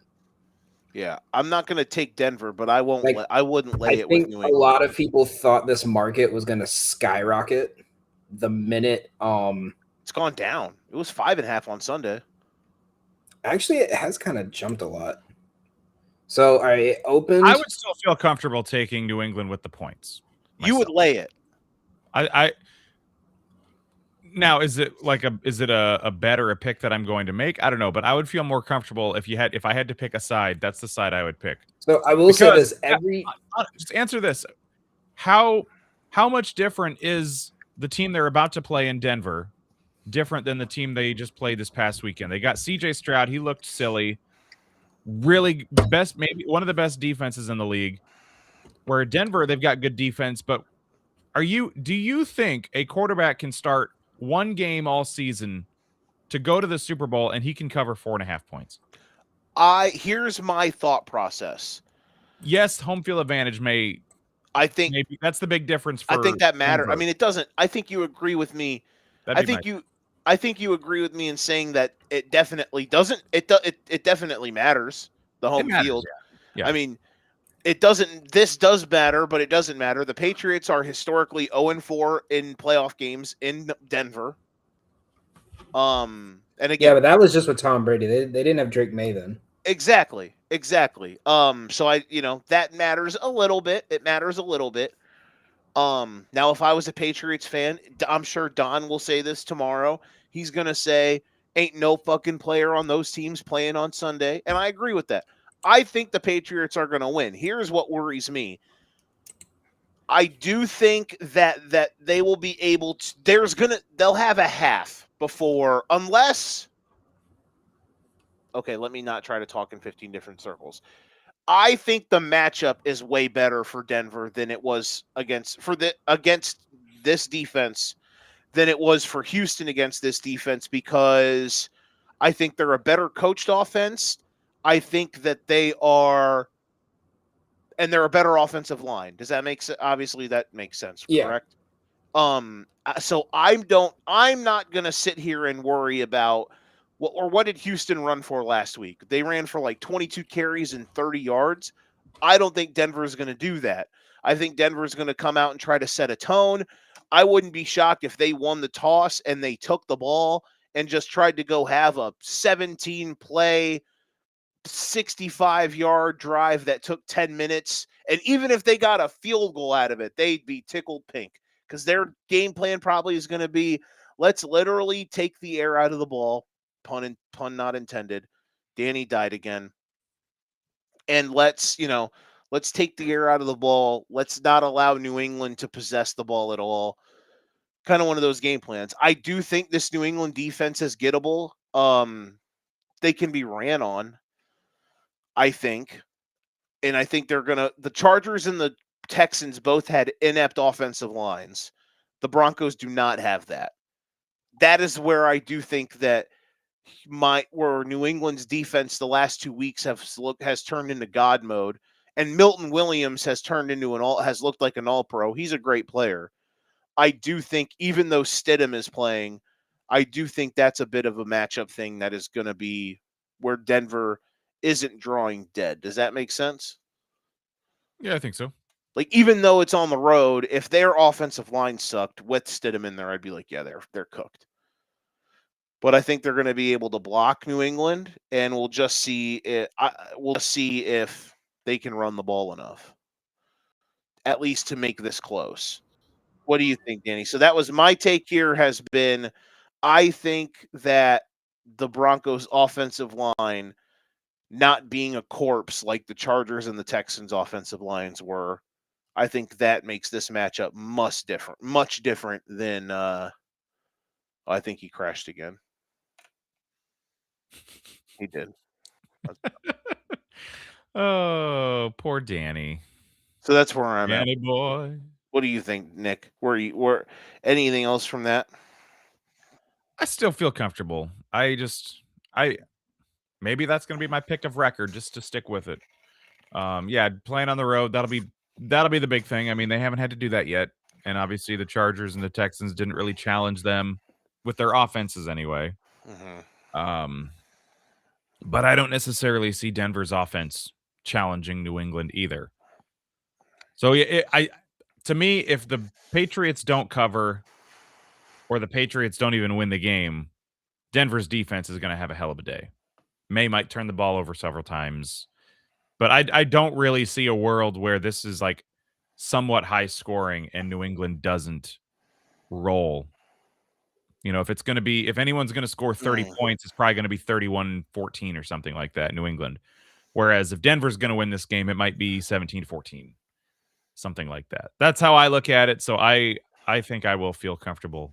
Speaker 1: Yeah, I'm not going to take Denver, but I won't. I wouldn't lay it with New England.
Speaker 3: A lot of people thought this market was going to skyrocket the minute.
Speaker 1: It's gone down. It was 5.5 on Sunday.
Speaker 3: Actually, it has kind of jumped a lot. So I opened.
Speaker 2: I would still feel comfortable taking New England with the points.
Speaker 1: Myself. You would lay it.
Speaker 2: I now is it a bet or a pick that I'm going to make? I don't know, but I would feel more comfortable if I had to pick a side. That's the side I would pick.
Speaker 3: So I will say this:
Speaker 2: just answer this. How much different is the team they're about to play in Denver different than the team they just played this past weekend? They got CJ Stroud. He looked silly. Really maybe one of the best defenses in the league. Where Denver, they've got good defense, but do you think a quarterback can start one game all season to go to the Super Bowl and he can cover 4.5 points?
Speaker 1: Here's my thought process.
Speaker 2: Yes, home field advantage maybe that's the big difference for
Speaker 1: I think that matters.
Speaker 2: Denver.
Speaker 1: I mean, it doesn't. I think you agree with me. I think you agree with me in saying that it definitely doesn't. It definitely matters. The home field.
Speaker 2: Yeah.
Speaker 1: I mean, it doesn't. This does matter, but it doesn't matter. The Patriots are historically 0-4 in playoff games in Denver. And again,
Speaker 3: but that was just with Tom Brady. They didn't have Drake May then.
Speaker 1: Exactly. So that matters a little bit. It matters a little bit. Now if I was a Patriots fan, I'm sure Don will say this tomorrow. He's going to say, ain't no fucking player on those teams playing on Sunday. And I agree with that. I think the Patriots are going to win. Here's what worries me. I do think that they will be able to, they'll have a half before, unless, okay, let me not try to talk in 15 different circles. I think the matchup is way better for Denver than it was against this defense than it was for Houston against this defense, because I think they're a better coached offense. I think that they're a better offensive line. Does that make sense? Obviously that makes sense, correct? So I'm not going to sit here and worry about what did Houston run for last week? They ran for like 22 carries and 30 yards. I don't think Denver is going to do that. I think Denver is going to come out and try to set a tone. I wouldn't be shocked if they won the toss and they took the ball and just tried to go have a 17-play, 65-yard drive that took 10 minutes. And even if they got a field goal out of it, they'd be tickled pink, because their game plan probably is going to be, let's literally take the air out of the ball. Pun not intended. Danny died again. And let's take the air out of the ball. Let's not allow New England to possess the ball at all. Kind of one of those game plans. I do think this New England defense is gettable. They can be ran on, I think. And I think the Chargers and the Texans both had inept offensive lines. The Broncos do not have that. That is where I do think that where New England's defense the last 2 weeks has turned into God mode, and Milton Williams has turned into has looked like an all-pro. He's a great player. I do think, even though Stidham is playing, I do think that's a bit of a matchup thing that is going to be where Denver isn't drawing dead. Does that make sense?
Speaker 2: Yeah, I think so.
Speaker 1: Like, even though it's on the road, if their offensive line sucked with Stidham in there, I'd be like, yeah, they're cooked. But I think they're going to be able to block New England, and we'll just see if they can run the ball enough, at least to make this close. What do you think, Danny? So that was my take here. Has been, I think that the Broncos' offensive line not being a corpse like the Chargers and the Texans' offensive lines were, I think that makes this matchup much different than. I think he crashed again. He did.
Speaker 2: Oh, poor Danny.
Speaker 1: So that's where I'm at.
Speaker 2: Danny boy.
Speaker 1: What do you think, Nick? Where anything else from that?
Speaker 2: I still feel comfortable. Maybe that's going to be my pick of record, just to stick with it. Yeah, playing on the road, that'll be the big thing. I mean, they haven't had to do that yet, and obviously the Chargers and the Texans didn't really challenge them with their offenses anyway.
Speaker 1: Mm-hmm.
Speaker 2: But I don't necessarily see Denver's offense challenging New England either. So to me, if the Patriots don't cover or the Patriots don't even win the game, Denver's defense is going to have a hell of a day. May might turn the ball over several times. But I don't really see a world where this is like somewhat high scoring and New England doesn't roll. You know, if anyone's going to score 30 points, it's probably going to be 31-14 or something like that, New England. Whereas if Denver's going to win this game, it might be 17-14, something like that. That's how I look at it. So I think I will feel comfortable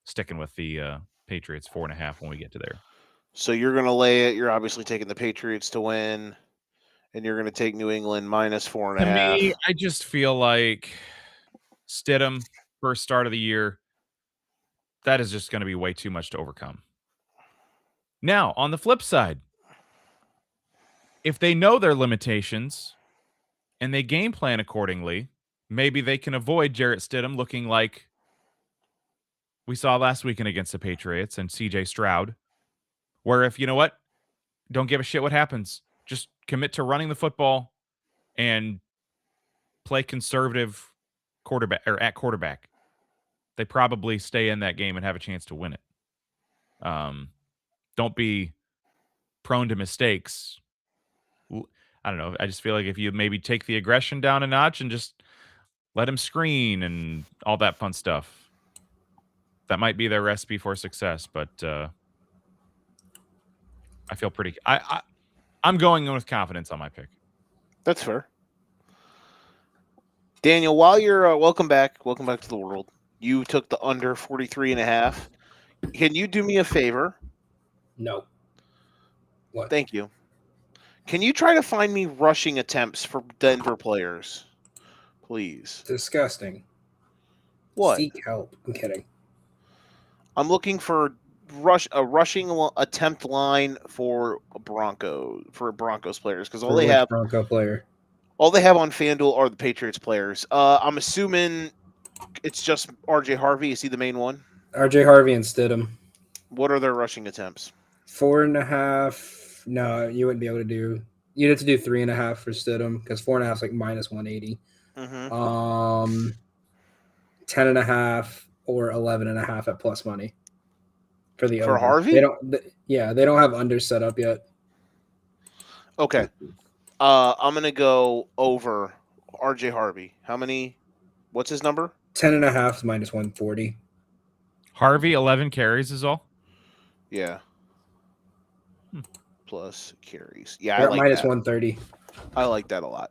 Speaker 2: sticking with the Patriots 4.5 when we get to there.
Speaker 1: So you're going to lay it. You're obviously taking the Patriots to win, and you're going to take New England minus 4.5.
Speaker 2: To me, I just feel like Stidham, first start of the year, that is just going to be way too much to overcome. Now, on the flip side, if they know their limitations and they game plan accordingly, maybe they can avoid Jarrett Stidham looking like we saw last weekend against the Patriots and CJ Stroud, where if, you know what, don't give a shit what happens. Just commit to running the football and play conservative at quarterback. They probably stay in that game and have a chance to win it. Don't be prone to mistakes. I don't know. I just feel like if you maybe take the aggression down a notch and just let him screen and all that fun stuff, that might be their recipe for success. But I feel pretty. I'm going in with confidence on my pick.
Speaker 1: That's fair. Daniel, while you're welcome back to the world. You took the under 43.5. Can you do me a favor?
Speaker 3: No. What?
Speaker 1: Thank you. Can you try to find me rushing attempts for Denver players, please?
Speaker 3: Disgusting.
Speaker 1: What?
Speaker 3: Seek help. I'm kidding.
Speaker 1: I'm looking for a rushing attempt line for Broncos players because all they have
Speaker 3: Bronco player.
Speaker 1: All they have on FanDuel are the Patriots players. I'm assuming it's just RJ Harvey. Is he the main one?
Speaker 3: RJ Harvey and Stidham.
Speaker 1: What are their rushing attempts?
Speaker 3: 4.5. No, you wouldn't be able to do. You'd have to do 3.5 for Stidham because 4.5 is like minus 180.
Speaker 1: Mm-hmm.
Speaker 3: 10.5 or 11.5 at plus money for the
Speaker 1: for
Speaker 3: over.
Speaker 1: Harvey.
Speaker 3: They don't have under set up yet.
Speaker 1: Okay. I'm gonna go over RJ Harvey. How many? What's his number?
Speaker 3: 10.5 is minus 140.
Speaker 2: Harvey 11 carries is all.
Speaker 1: Yeah. Plus carries. Yeah,
Speaker 3: They're
Speaker 1: I like
Speaker 3: minus
Speaker 1: that.
Speaker 3: 130.
Speaker 1: I like that a lot.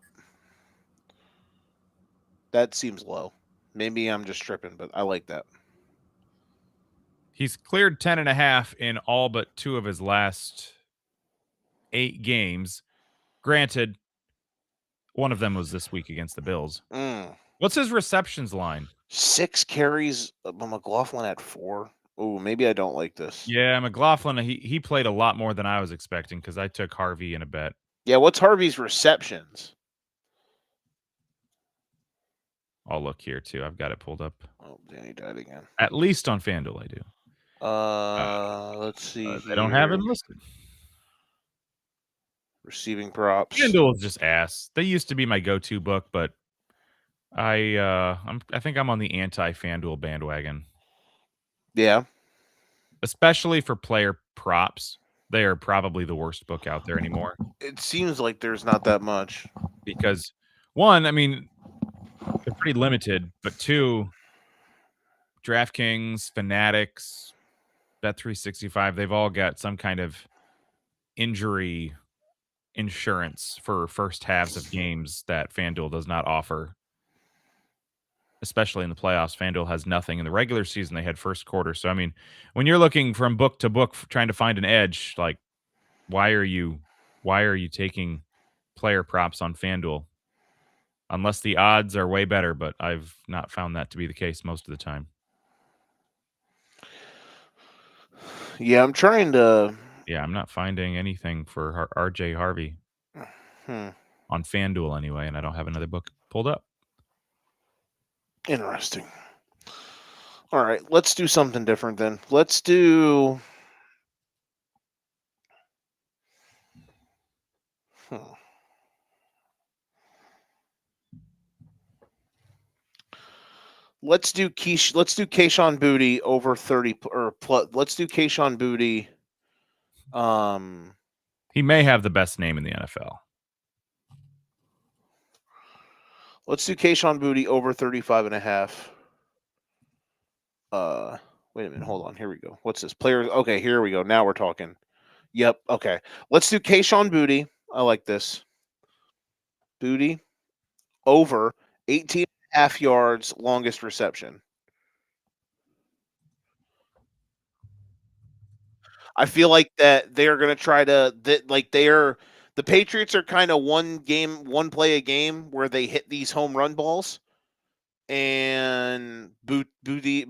Speaker 1: That seems low. Maybe I'm just tripping, but I like that.
Speaker 2: He's cleared 10.5 in all but 2 of his last 8 games. Granted, one of them was this week against the Bills. What's his receptions line?
Speaker 1: 6 carries. McLaughlin at 4. Oh, maybe I don't like this.
Speaker 2: Yeah, McLaughlin. He played a lot more than I was expecting because I took Harvey in a bet.
Speaker 1: Yeah, what's Harvey's receptions?
Speaker 2: I'll look here too. I've got it pulled up.
Speaker 1: Oh, Danny died again.
Speaker 2: At least on FanDuel, I do.
Speaker 1: Let's see.
Speaker 2: They don't have it listed.
Speaker 1: Receiving props.
Speaker 2: FanDuel is just ass. They used to be my go-to book, but I think I'm on the anti-FanDuel bandwagon.
Speaker 1: Yeah.
Speaker 2: Especially for player props. They are probably the worst book out there anymore.
Speaker 1: It seems like there's not that much.
Speaker 2: Because one, I mean, they're pretty limited, but two, DraftKings, Fanatics, Bet365, they've all got some kind of injury insurance for first halves of games that FanDuel does not offer. Especially in the playoffs, FanDuel has nothing. In the regular season, they had first quarter. So, I mean, when you're looking from book to book trying to find an edge, like, why are you taking player props on FanDuel? Unless the odds are way better, but I've not found that to be the case most of the time.
Speaker 1: Yeah, I'm trying to.
Speaker 2: Yeah, I'm not finding anything for RJ Harvey on FanDuel anyway, and I don't have another book pulled up.
Speaker 1: Interesting. All right, let's do something different then. Let's do. Let's do Keyshawn Booty over 30 or plus. Let's do Keyshawn Booty.
Speaker 2: He may have the best name in the NFL.
Speaker 1: Let's do Keyshawn Booty over 35.5. Wait a minute, hold on. Here we go. What's this? Players. Okay, here we go. Now we're talking. Yep. Okay. Let's do Keyshawn Booty. I like this. Booty over 18.5 yards, longest reception. I feel like that they're going to try to the Patriots are kind of one play a game where they hit these home run balls, and Booty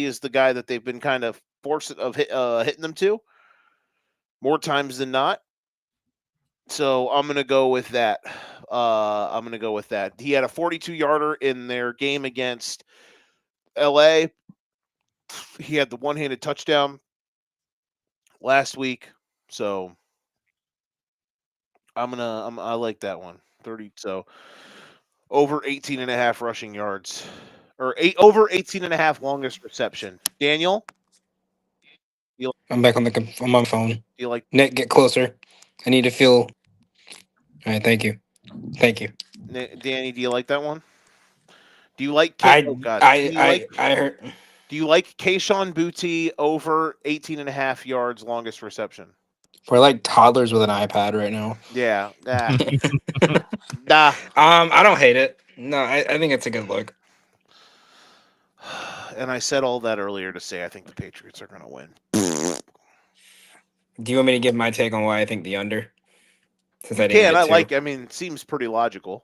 Speaker 1: is the guy that they've been kind of forced of hitting them to more times than not. So I'm going to go with that. He had a 42-yarder in their game against LA. He had the one-handed touchdown last week. So I like that one. 30. So over 18.5 rushing yards or over 18.5 longest reception. Daniel?
Speaker 3: I'm back on my phone.
Speaker 1: Do you like
Speaker 3: Nick, get closer. I need to feel. All right, thank you.
Speaker 1: Danny, do you like that one? Do you like
Speaker 3: I heard.
Speaker 1: Do you like Keyshawn Booty over 18.5 yards longest reception?
Speaker 3: We're like toddlers with an iPad right now.
Speaker 1: Yeah. Nah.
Speaker 3: I don't hate it. No, I think it's a good look.
Speaker 1: And I said all that earlier to say I think the Patriots are going to win.
Speaker 3: Do you want me to give my take on why I think the under?
Speaker 1: Since it seems pretty logical.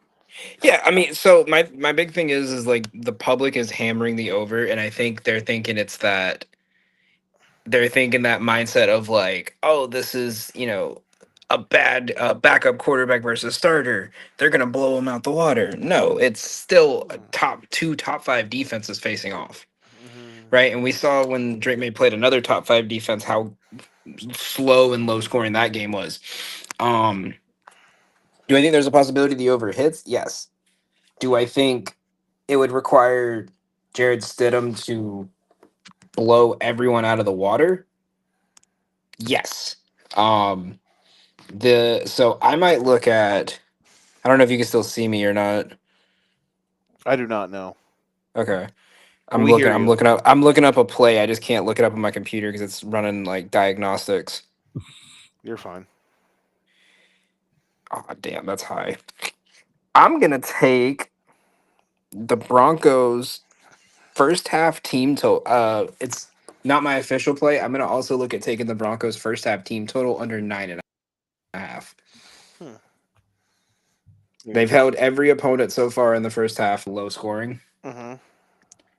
Speaker 3: Yeah, I mean, so my big thing is like the public is hammering the over, and I think they're thinking that mindset of like, oh, this is, a bad backup quarterback versus starter. They're gonna blow them out the water. No, it's still a top 5 defenses facing off, right? And we saw when Drake May played another top 5 defense how slow and low scoring that game was. Do I think there's a possibility the over hits? Yes. Do I think it would require Jared Stidham to blow everyone out of the water? Yes. So I might look at. I don't know if you can still see me or not.
Speaker 1: I do not know.
Speaker 3: Okay. I'm looking up a play. I just can't look it up on my computer because it's running like diagnostics.
Speaker 1: You're fine.
Speaker 3: Oh, damn, that's high. I'm gonna take the Broncos first half team total. It's not my official play. I'm gonna also look at taking the Broncos first half team total under 9.5. They've held every opponent so far in the first half low scoring.
Speaker 1: Mm-hmm.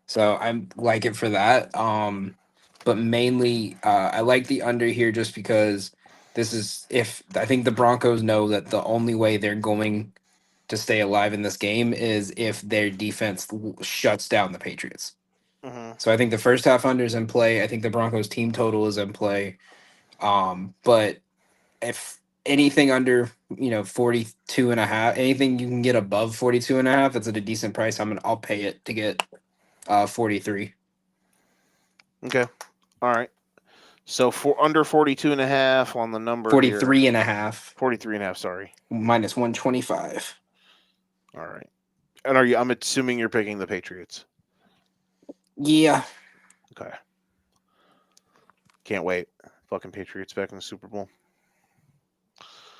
Speaker 3: So I like it for that. But mainly, I like the under here just because this is if I think the Broncos know that the only way they're going to stay alive in this game is if their defense shuts down the Patriots.
Speaker 1: Mm-hmm.
Speaker 3: So I think the first half under is in play. I think the Broncos team total is in play. But if anything under 42 and a half, anything you can get above 42 and a half, that's at a decent price. I'll pay it to get 43.
Speaker 1: Okay. All right. So for under 42 and a half on the number
Speaker 3: 43
Speaker 1: here.
Speaker 3: and a half.
Speaker 1: 43 and a half, sorry.
Speaker 3: Minus 125.
Speaker 1: All right. And I'm assuming you're picking the Patriots.
Speaker 3: Yeah.
Speaker 1: Okay. Can't wait. Fucking Patriots back in the Super Bowl.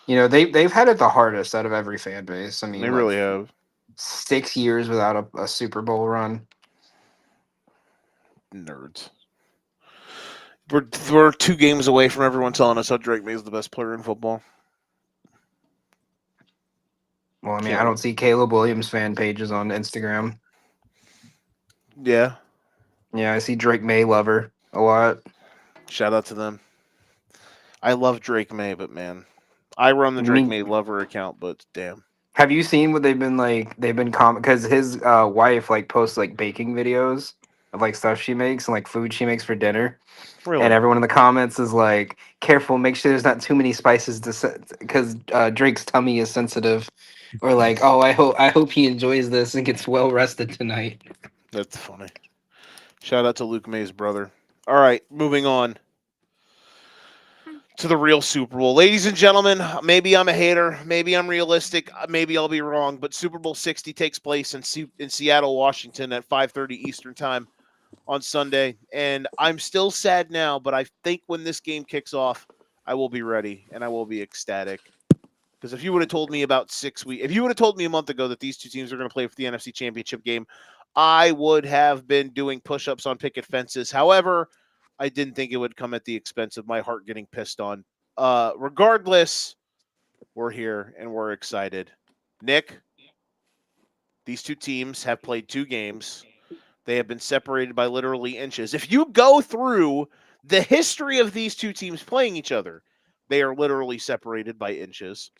Speaker 3: They've had it the hardest out of every fan base. I mean,
Speaker 1: they really have
Speaker 3: 6 years without a Super Bowl run.
Speaker 1: Nerds. We're 2 games away from everyone telling us how Drake May is the best player in football.
Speaker 3: Well, I mean, I don't see Caleb Williams fan pages on Instagram.
Speaker 1: Yeah.
Speaker 3: Yeah, I see Drake May lover a lot.
Speaker 1: Shout out to them. I love Drake May, but man, I run the Drake May lover account, but damn.
Speaker 3: Have you seen what they've been like? They've been because his wife posts baking videos of stuff she makes and food she makes for dinner.
Speaker 1: Really?
Speaker 3: And everyone in the comments is like, "Careful, make sure there's not too many spices because Drake's tummy is sensitive." Or "Oh, I hope he enjoys this and gets well rested tonight."
Speaker 1: That's funny. Shout out to Luke May's brother. All right, moving on to the real Super Bowl. Ladies and gentlemen, maybe I'm a hater, maybe I'm realistic, maybe I'll be wrong, but Super Bowl 60 takes place in Seattle, Washington at 5:30 Eastern Time on Sunday, and I'm still sad now, but I think when this game kicks off, I will be ready and I will be ecstatic. Because if you would have told me about 6 weeks, if you would have told me a month ago that these two teams are going to play for the NFC Championship game, I would have been doing push-ups on picket fences. However, I didn't think it would come at the expense of my heart getting pissed on. Regardless, we're here and we're excited. Nick, these two teams have played 2 games. They have been separated by literally inches. If you go through the history of these two teams playing each other, they are literally separated by inches.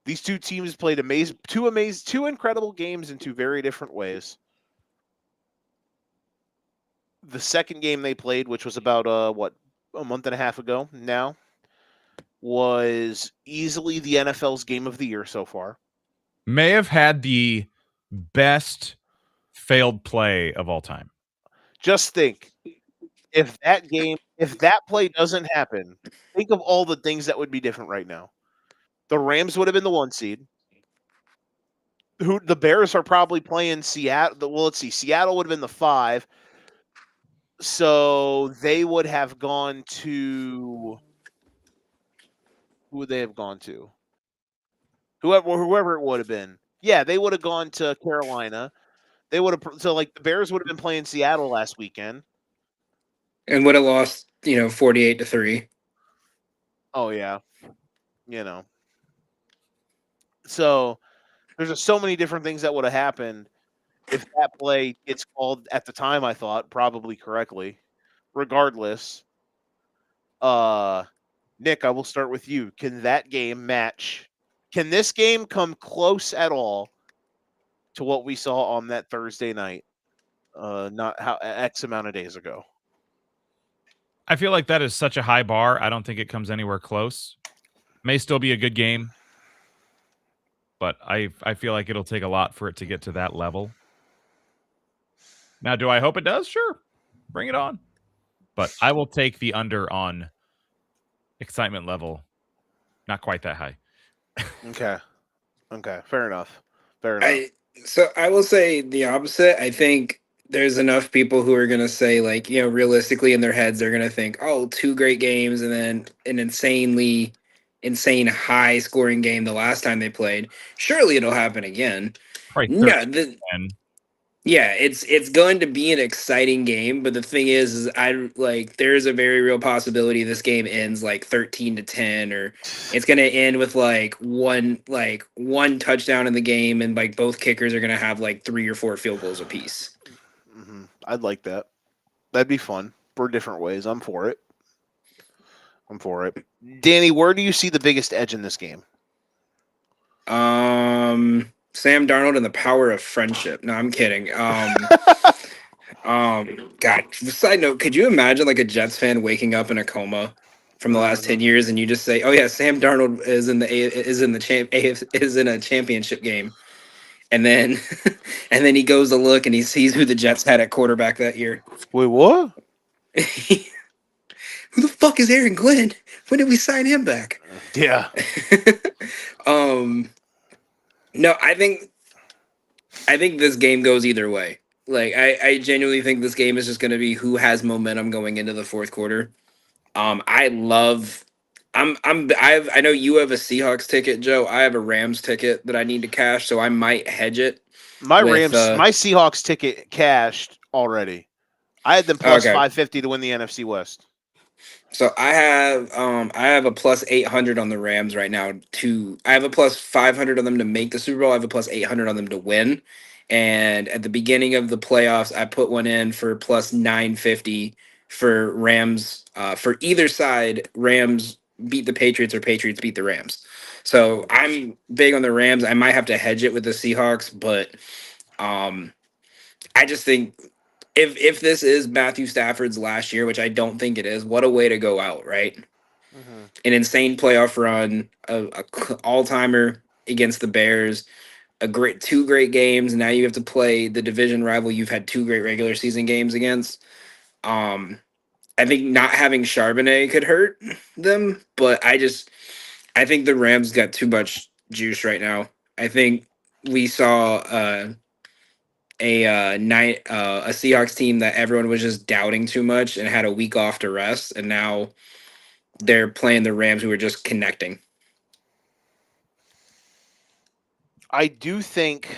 Speaker 1: These two teams played two incredible games in 2 very different ways. The second game they played, which was about a month and a half ago now, was easily the NFL's game of the year so far.
Speaker 2: May have had the best failed play of all time.
Speaker 1: Just think, if that play doesn't happen, think of all the things that would be different right now. The Rams would have been the 1 seed. The Bears are probably playing Seattle. Well, let's see. Seattle would have been the 5. So they would have gone to. Who would they have gone to? Whoever it would have been. Yeah, they would have gone to Carolina. They would have. So the Bears would have been playing Seattle last weekend,
Speaker 3: and would have lost 48-3.
Speaker 1: Oh yeah, So there's just so many different things that would have happened if that play gets called at the time. I thought probably correctly. Regardless, Nick, I will start with you. Can that game match? Can this game come close at all to what we saw on that Thursday night? Not how X amount of days ago.
Speaker 2: I feel like that is such a high bar. I don't think it comes anywhere close. May still be a good game, but I feel like it'll take a lot for it to get to that level. Now, do I hope it does? Sure. Bring it on. But I will take the under on excitement level. Not quite that high.
Speaker 1: Okay. Fair enough.
Speaker 3: So I will say the opposite. I think there's enough people who are going to say realistically in their heads, they're going to think, oh, 2 great games and then an insane high scoring game the last time they played. Surely it'll happen again.
Speaker 2: Probably
Speaker 3: No, Yeah, it's going to be an exciting game, but the thing is I like there's a very real possibility this game ends like 13-10, or it's going to end with one touchdown in the game, and like both kickers are going to have like 3 or 4 field goals apiece.
Speaker 1: Mm-hmm. I'd like that. That'd be fun for different ways. I'm for it. Danny, where do you see the biggest edge in this game?
Speaker 3: Sam Darnold and the power of friendship. No, I'm kidding. God. Side note: could you imagine like a Jets fan waking up in a coma from the last 10 years, and you just say, "Oh yeah, Sam Darnold is in a championship game," and then and then he goes to look and he sees who the Jets had at quarterback that year.
Speaker 1: Wait, what?
Speaker 3: Who the fuck is Aaron Glenn? When did we sign him back?
Speaker 1: Yeah.
Speaker 3: No, I think this game goes either way. Like I genuinely think this game is just going to be who has momentum going into the fourth quarter. I love. I know you have a Seahawks ticket, Joe. I have a Rams ticket that I need to cash, so I might hedge it.
Speaker 1: My Seahawks ticket cashed already. I had them plus 550 to win the NFC West.
Speaker 3: So I have a plus 800 on the Rams right now. I have a plus 500 on them to make the Super Bowl. I have a plus 800 on them to win. And at the beginning of the playoffs, I put one in for plus 950 for Rams. For either side, Rams beat the Patriots or Patriots beat the Rams. So I'm big on the Rams. I might have to hedge it with the Seahawks, but I just think if this is Matthew Stafford's last year, which I don't think it is, what a way to go out, right? Mm-hmm. An insane playoff run, a all-timer against the Bears, two great games. Now you have to play the division rival you've had 2 great regular season games against. I think not having Charbonnet could hurt them, but I think the Rams got too much juice right now. I think we saw a Seahawks team that everyone was just doubting too much and had a week off to rest, and now they're playing the Rams, who are just connecting.
Speaker 1: I do think.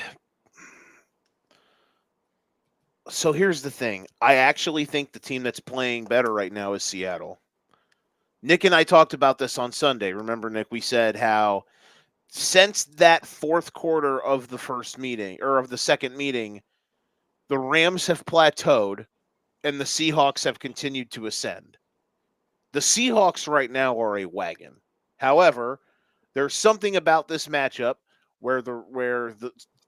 Speaker 1: So here's the thing. I actually think the team that's playing better right now is Seattle. Nick and I talked about this on Sunday. Remember, Nick, we said how since that fourth quarter of the first meeting, or of the second meeting, the Rams have plateaued and the Seahawks have continued to ascend. The Seahawks right now are a wagon. However, there's something about this matchup where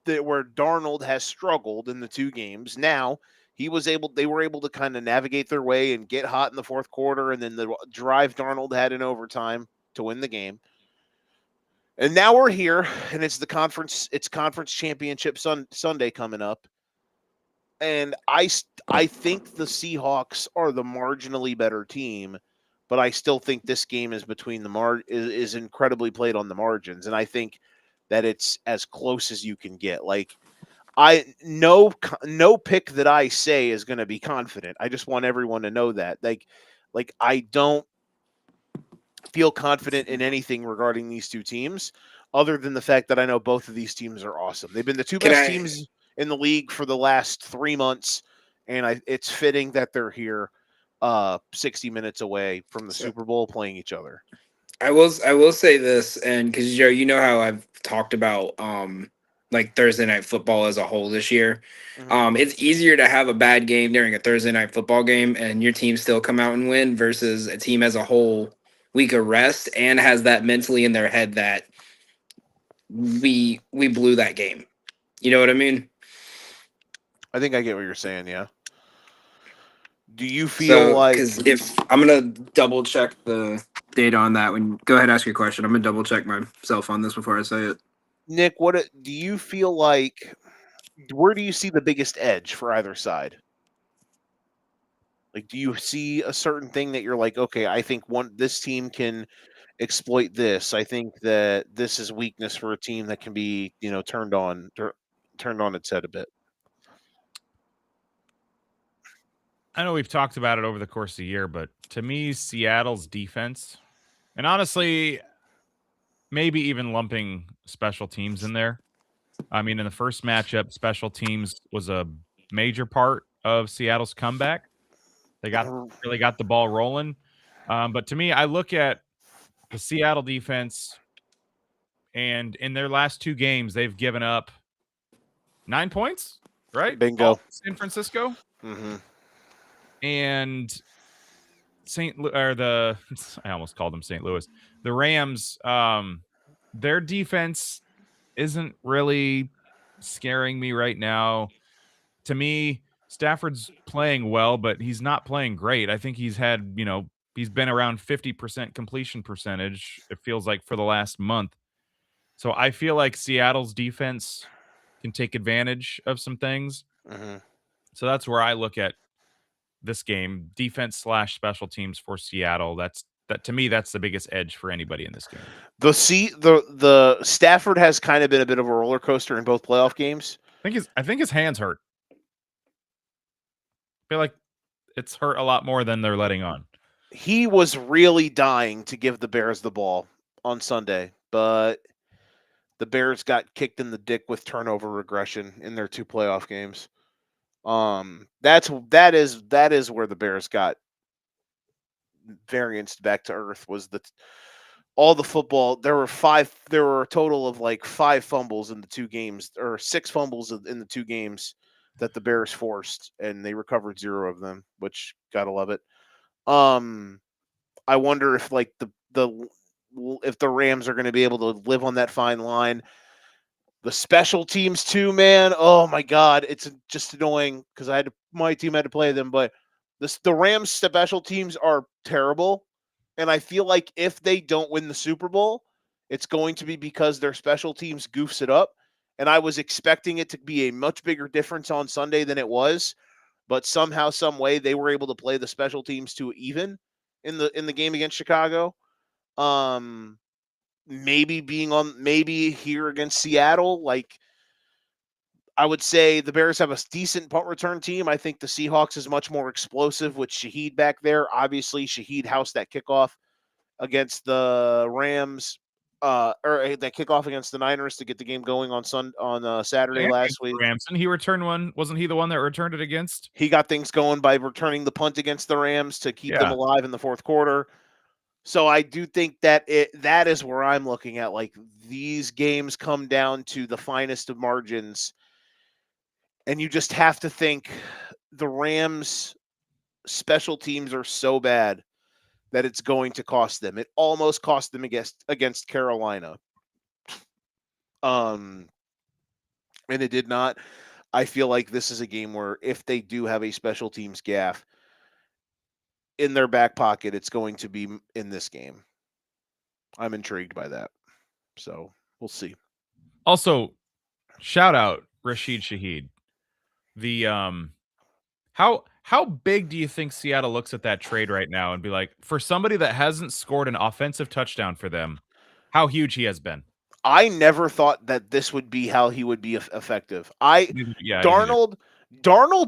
Speaker 1: Darnold has struggled in the 2 games. Now they were able to kind of navigate their way and get hot in the fourth quarter, and then the drive Darnold had in overtime to win the game. And now we're here, and it's conference championship Sunday coming up. And I think the Seahawks are the marginally better team, but I still think this game is is incredibly played on the margins, and I think that it's as close as you can get. Like, no pick that I say is going to be confident. I just want everyone to know that. Like I don't feel confident in anything regarding these 2 teams, other than the fact that I know both of these teams are awesome. They've been the 2 best teams in the league for the last 3 months, and it's fitting that they're here 60 minutes away from the Super Bowl playing each other.
Speaker 3: I will say this, and because Joe, you know how I've talked about like Thursday night football as a whole this year. Mm-hmm. It's easier to have a bad game during a Thursday night football game and your team still come out and win versus a team as a whole week of rest and has that mentally in their head that we blew that game. You know what I mean?
Speaker 1: I think I get what you're saying, yeah. Do you feel like...
Speaker 3: Because if I'm going to double check the data on that, go ahead and ask your question. I'm going to double check myself on this before I say it.
Speaker 1: Nick, do you feel like... Where do you see the biggest edge for either side? Like, do you see a certain thing that you're like, okay, I think this team can exploit this. I think that this is weakness for a team that can be, turned on its head a bit.
Speaker 2: I know we've talked about it over the course of the year, but to me, Seattle's defense, and honestly, maybe even lumping special teams in there. I mean, in the first matchup, special teams was a major part of Seattle's comeback. They really got the ball rolling. But to me, I look at the Seattle defense, and in their last 2 games, they've given up 9 points, right?
Speaker 1: Bingo.
Speaker 2: All San Francisco.
Speaker 1: Mm-hmm.
Speaker 2: And I almost called them St. Louis. The Rams, their defense isn't really scaring me right now. To me, Stafford's playing well, but he's not playing great. I think he's been around 50% completion percentage, it feels like, for the last month. So I feel like Seattle's defense can take advantage of some things.
Speaker 1: Mm-hmm.
Speaker 2: So that's where I look at this game, defense/special teams for Seattle. That to me, that's the biggest edge for anybody in this game.
Speaker 1: The Stafford has kind of been a bit of a roller coaster in both playoff games.
Speaker 2: I think his hands hurt. I feel like it's hurt a lot more than they're letting on.
Speaker 1: He was really dying to give the Bears the ball on Sunday, but the Bears got kicked in the dick with turnover regression in their 2 playoff games. That is where the Bears got varianced back to earth. Was all the football? There were a total of like 5 fumbles in the 2 games, or 6 fumbles in the 2 games that the Bears forced, and they recovered 0 of them, which gotta love it. I wonder if like if the Rams are going to be able to live on that fine line. The special teams too, man. Oh my God, it's just annoying because my team had to play them, but the Rams special teams are terrible, and I feel like if they don't win the Super Bowl, it's going to be because their special teams goofs it up. And I was expecting it to be a much bigger difference on Sunday than it was, but somehow, some way, they were able to play the special teams to even in the game against Chicago. Maybe here against Seattle, like I would say the Bears have a decent punt return team. I think the Seahawks is much more explosive with Shaheed back there. Obviously, Shaheed housed that kickoff against the Rams, or that kickoff against the Niners to get the game going on Saturday last week.
Speaker 2: Rams, and he returned one. Wasn't he the one that returned it against?
Speaker 1: He got things going by returning the punt against the Rams to keep them alive in the 4th quarter. So I do think that that is where I'm looking at. Like, these games come down to the finest of margins, and you just have to think the Rams special teams are so bad that it's going to cost them. It almost cost them against Carolina. And it did not. I feel like this is a game where if they do have a special teams gaffe in their back pocket, it's going to be in this game. I'm intrigued by that. So we'll see.
Speaker 2: Also, shout out Rashid Shaheed. The how big do you think Seattle looks at that trade right now and be like, for somebody that hasn't scored an offensive touchdown for them, how huge he has been?
Speaker 1: I never thought that this would be how he would be effective. Darnold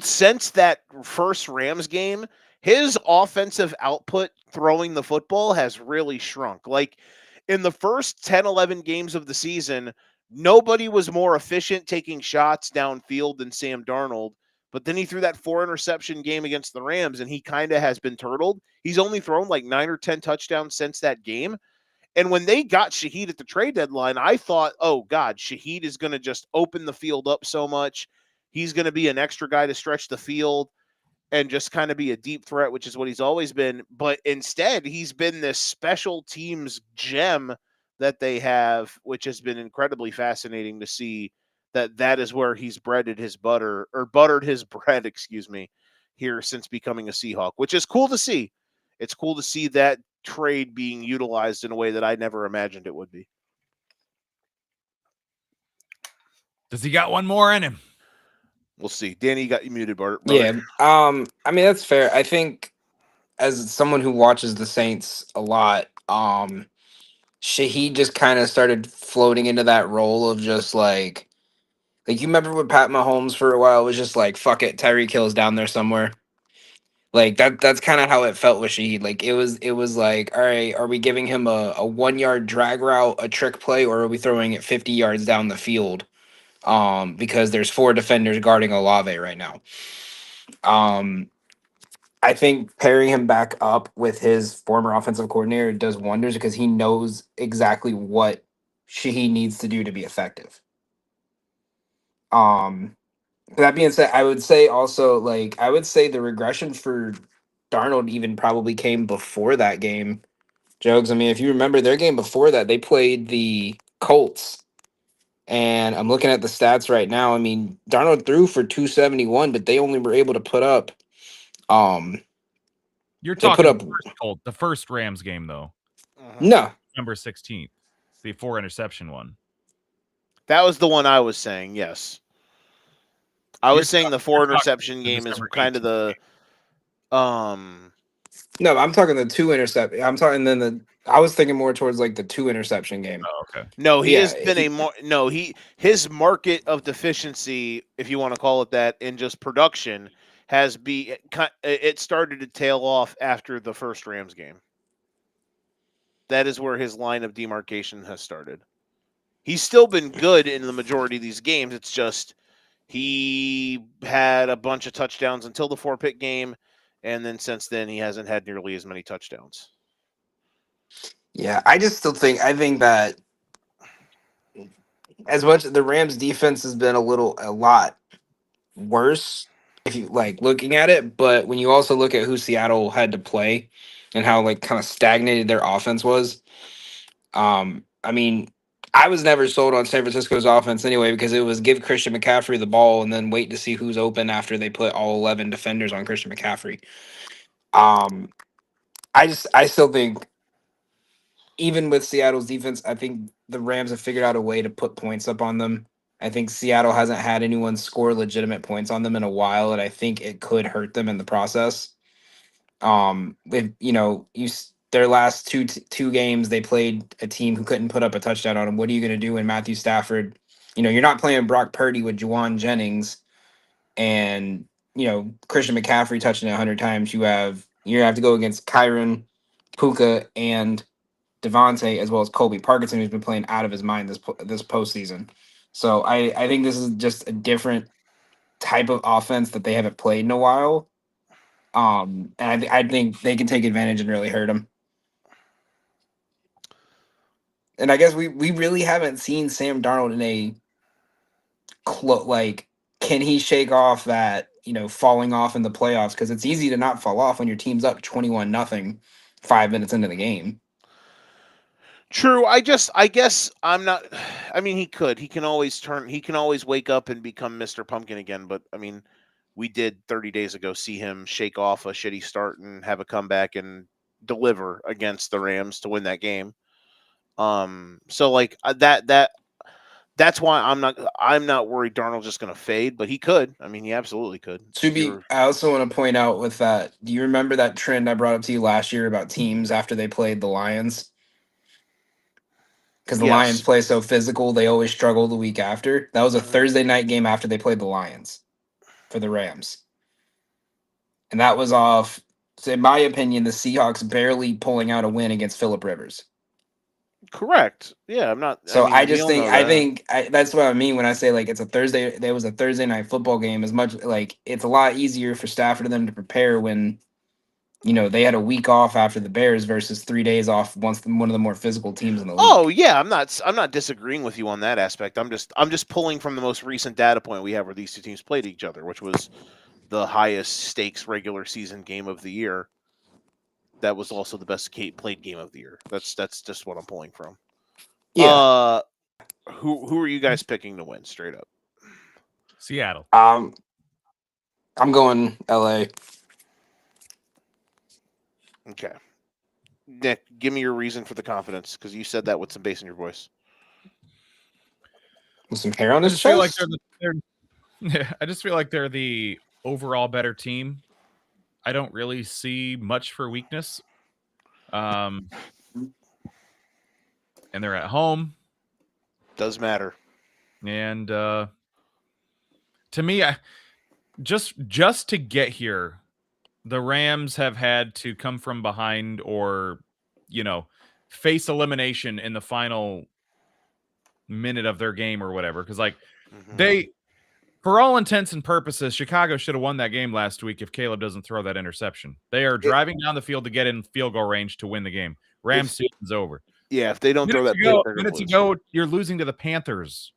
Speaker 1: since that first Rams game, his offensive output throwing the football has really shrunk. Like, in the first 10, 11 games of the season, nobody was more efficient taking shots downfield than Sam Darnold. But then he threw that 4-interception game against the Rams, and he kind of has been turtled. He's only thrown like 9 or 10 touchdowns since that game. And when they got Shaheed at the trade deadline, I thought, oh, God, Shaheed is going to just open the field up so much. He's going to be an extra guy to stretch the field and just kind of be a deep threat, which is what he's always been. But instead, he's been this special teams gem that they have, which has been incredibly fascinating to see that is where he's buttered his bread, here since becoming a Seahawk, which is cool to see. It's cool to see that trade being utilized in a way that I never imagined it would be.
Speaker 2: Does he got one more in him?
Speaker 1: We'll see. Danny, you got you muted, Bart.
Speaker 3: Yeah. I mean, that's fair. I think as someone who watches the Saints a lot, Shaheed just kind of started floating into that role of just like you remember when Pat Mahomes for a while was just like, fuck it, Tyreek Hill's down there somewhere. Like that's kind of how it felt with Shaheed. Like it was like, all right, are we giving him a 1-yard drag route, a trick play, or are we throwing it 50 yards down the field? because there's 4 defenders guarding Olave right now. I think pairing him back up with his former offensive coordinator does wonders because he knows exactly what he needs to do to be effective. That being said, I would say also, like, I would say the regression for Darnold even probably came before that game. Jokes. I mean, if you remember their game before that, they played the Colts. And I'm looking at the stats right now. I mean, Darnold threw for 271, but they only were able to put up
Speaker 2: You're
Speaker 3: they put
Speaker 2: talking
Speaker 3: up
Speaker 2: the first Rams game though.
Speaker 3: No.
Speaker 2: November 16th. The 4 interception one.
Speaker 1: That was the one I was saying, yes. I was saying the 4 interception game is kind of the
Speaker 3: No, I'm talking the 2 interception. I'm talking I was thinking more towards like the 2 interception game.
Speaker 2: Oh, okay.
Speaker 1: No, has been his market of deficiency, if you want to call it that, in just production it started to tail off after the first Rams game. That is where his line of demarcation has started. He's still been good in the majority of these games. It's just he had a bunch of touchdowns until the 4-pick game, and then since then he hasn't had nearly as many touchdowns.
Speaker 3: Yeah, I think that as much the Rams defense has been a lot worse if you like looking at it, but when you also look at who Seattle had to play and how like kind of stagnated their offense was, I mean, I was never sold on San Francisco's offense anyway because it was give Christian McCaffrey the ball and then wait to see who's open after they put all 11 defenders on Christian McCaffrey. I still think even with Seattle's defense, I think the Rams have figured out a way to put points up on them. I think Seattle hasn't had anyone score legitimate points on them in a while, and I think it could hurt them in the process. With their last two games, they played a team who couldn't put up a touchdown on them. What are you going to do when Matthew Stafford? You're not playing Brock Purdy with Juwan Jennings and Christian McCaffrey touching it 100 times. You have to go against Kyron, Puka, and Devontae, as well as Colby Parkinson, who's been playing out of his mind this postseason. So I think this is just a different type of offense that they haven't played in a while. And I think they can take advantage and really hurt them. And I guess we really haven't seen Sam Darnold in a can he shake off that falling off in the playoffs? Because it's easy to not fall off when your team's up 21-0 5 minutes into the game.
Speaker 1: True. I guess I'm not. I mean, he could. He can always wake up and become Mr. Pumpkin again. But I mean, we did 30 days ago see him shake off a shitty start and have a comeback and deliver against the Rams to win that game. So like that's why I'm not worried Darnold's just going to fade, but he could. I mean, he absolutely could.
Speaker 3: I also want to point out with that, do you remember that trend I brought up to you last year about teams after they played the Lions? Because the Lions play so physical, they always struggle the week after. That was a Thursday night game after they played the Lions for the Rams. And that was off, in my opinion, the Seahawks barely pulling out a win against Phillip Rivers.
Speaker 1: Correct. Yeah, I'm not.
Speaker 3: So I think that's what I mean when I say like it's a Thursday. There was a Thursday night football game. As much like it's a lot easier for Stafford and them to prepare when they had a week off after the Bears versus 3 days off once one of the more physical teams in the league.
Speaker 1: Oh yeah, I'm not disagreeing with you on that aspect. I'm just pulling from the most recent data point we have where these two teams played each other, which was the highest stakes regular season game of the year. That was also the best played game of the year. That's just what I'm pulling from.
Speaker 3: Yeah.
Speaker 1: Who are you guys picking to win straight up?
Speaker 2: Seattle.
Speaker 3: I'm going LA.
Speaker 1: Okay. Nick, give me your reason for the confidence, because you said that with some bass in your voice.
Speaker 3: With some hair on his chest?
Speaker 2: I just feel like they're the overall better team. I don't really see much for weakness. And they're at home.
Speaker 1: Does matter.
Speaker 2: And to me, just to get here, the Rams have had to come from behind or, face elimination in the final minute of their game or whatever. Because, like, They, for all intents and purposes, Chicago should have won that game last week if Caleb doesn't throw that interception. They are driving down the field to get in field goal range to win the game. Rams season's over.
Speaker 1: Yeah, if they don't throw that
Speaker 2: minutes ago, you're losing to the Panthers.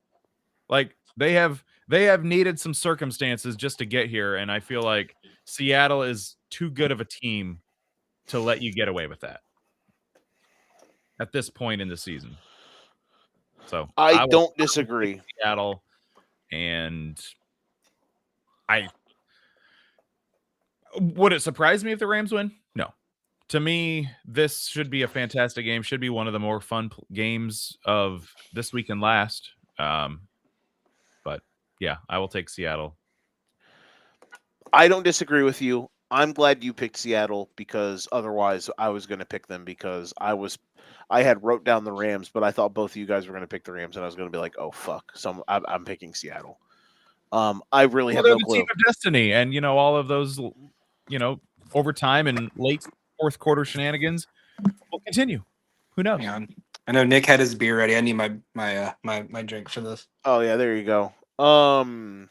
Speaker 2: Like they have needed some circumstances just to get here, and I feel like Seattle is too good of a team to let you get away with that at this point in the season. So
Speaker 1: I don't disagree.
Speaker 2: Seattle, and would it surprise me if the Rams win? No. To me, this should be a fantastic game. Should be one of the more fun games of this week and last. But yeah, I will take Seattle.
Speaker 1: I don't disagree with you. I'm glad you picked Seattle because otherwise I was going to pick them because I had wrote down the Rams, but I thought both of you guys were going to pick the Rams, and I was going to be like, oh fuck, so I'm picking Seattle. I really have no clue.
Speaker 2: Team of destiny, and all of those, overtime and late fourth quarter shenanigans will continue. Who knows?
Speaker 3: Hang on. I know Nick had his beer ready. I need my drink for this.
Speaker 1: Oh yeah, there you go.
Speaker 2: And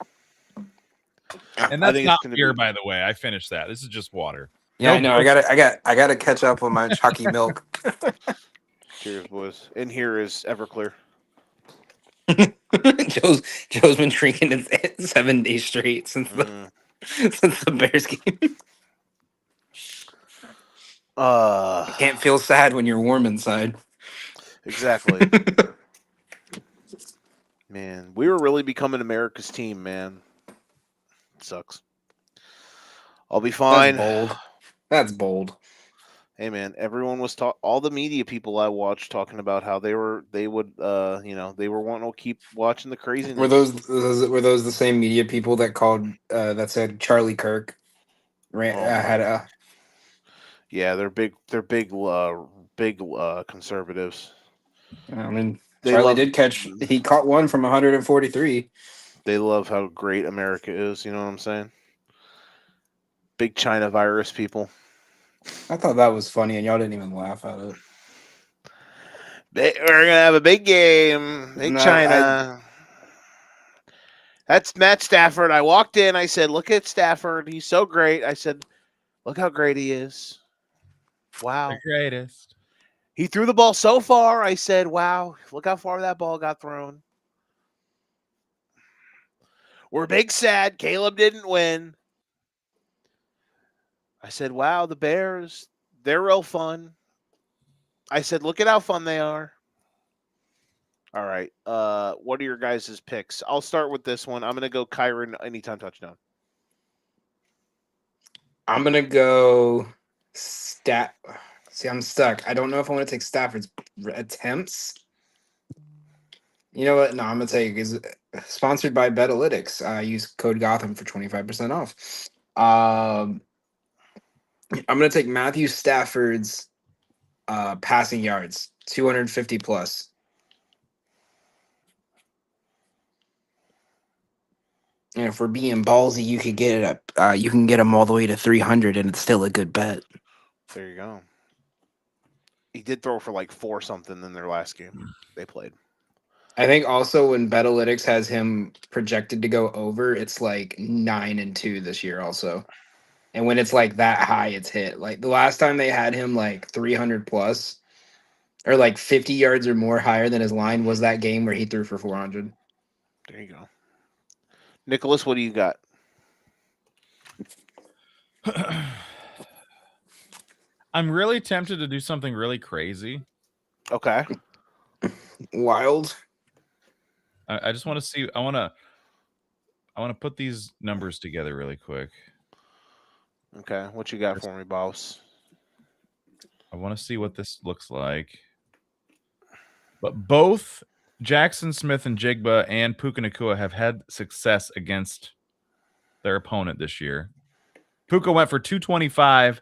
Speaker 2: that's not beer, by the way. I finished that. This is just water.
Speaker 3: Yeah, I know. I gotta catch up on my chalky milk.
Speaker 1: Cheers, boys. And here is Everclear.
Speaker 3: Joe's been drinking it 7 days straight since the Bears game. You can't feel sad when you're warm inside.
Speaker 1: Exactly. Man, we were really becoming America's team, man. It sucks. I'll be fine.
Speaker 3: That's bold.
Speaker 1: Hey man, everyone was all the media people I watched talking about how they would they were wanting to keep watching the craziness.
Speaker 3: Were those the same media people that called that said Charlie Kirk
Speaker 1: Yeah, they're big conservatives.
Speaker 3: I mean, he caught one from 143.
Speaker 1: They love how great America is, you know what I'm saying? Big China virus people.
Speaker 3: I thought that was funny, and y'all didn't even laugh at it.
Speaker 1: We're going to have a big game. China. That's Matt Stafford. I walked in. I said, look at Stafford. He's so great. I said, look how great he is. Wow.
Speaker 2: The greatest.
Speaker 1: He threw the ball so far. I said, wow, look how far that ball got thrown. We're big sad. Caleb didn't win. I said, wow, the Bears, they're real fun. I said, look at how fun they are. All right. What are your guys' picks? I'll start with this one. I'm going to go Kyron anytime touchdown.
Speaker 3: I'm going to go See, I'm stuck. I don't know if I want to take Stafford's attempts. You know what? No, I'm going to take is sponsored by Betalytics. Use code Gotham for 25% off. I'm going to take Matthew Stafford's passing yards, 250 plus. And if we're being ballsy, you could get it up. You can get them all the way to 300, and it's still a good bet.
Speaker 1: There you go. He did throw for like 4 something in their last game they played.
Speaker 3: I think also when Betalytics has him projected to go over, it's like 9-2 this year also. And when it's like that high, it's hit. Like the last time they had him like 300 plus or like 50 yards or more higher than his line was that game where he threw for 400.
Speaker 1: There you go. Nicholas, what do you got?
Speaker 2: I'm really tempted to do something really crazy.
Speaker 1: Okay.
Speaker 3: Wild.
Speaker 2: I just want to see. I want to put these numbers together really quick.
Speaker 1: Okay, what you got for me, boss?
Speaker 2: I want to see what this looks like. But both Jackson Smith and Jigba and Puka Nacua have had success against their opponent this year. Puka went for 225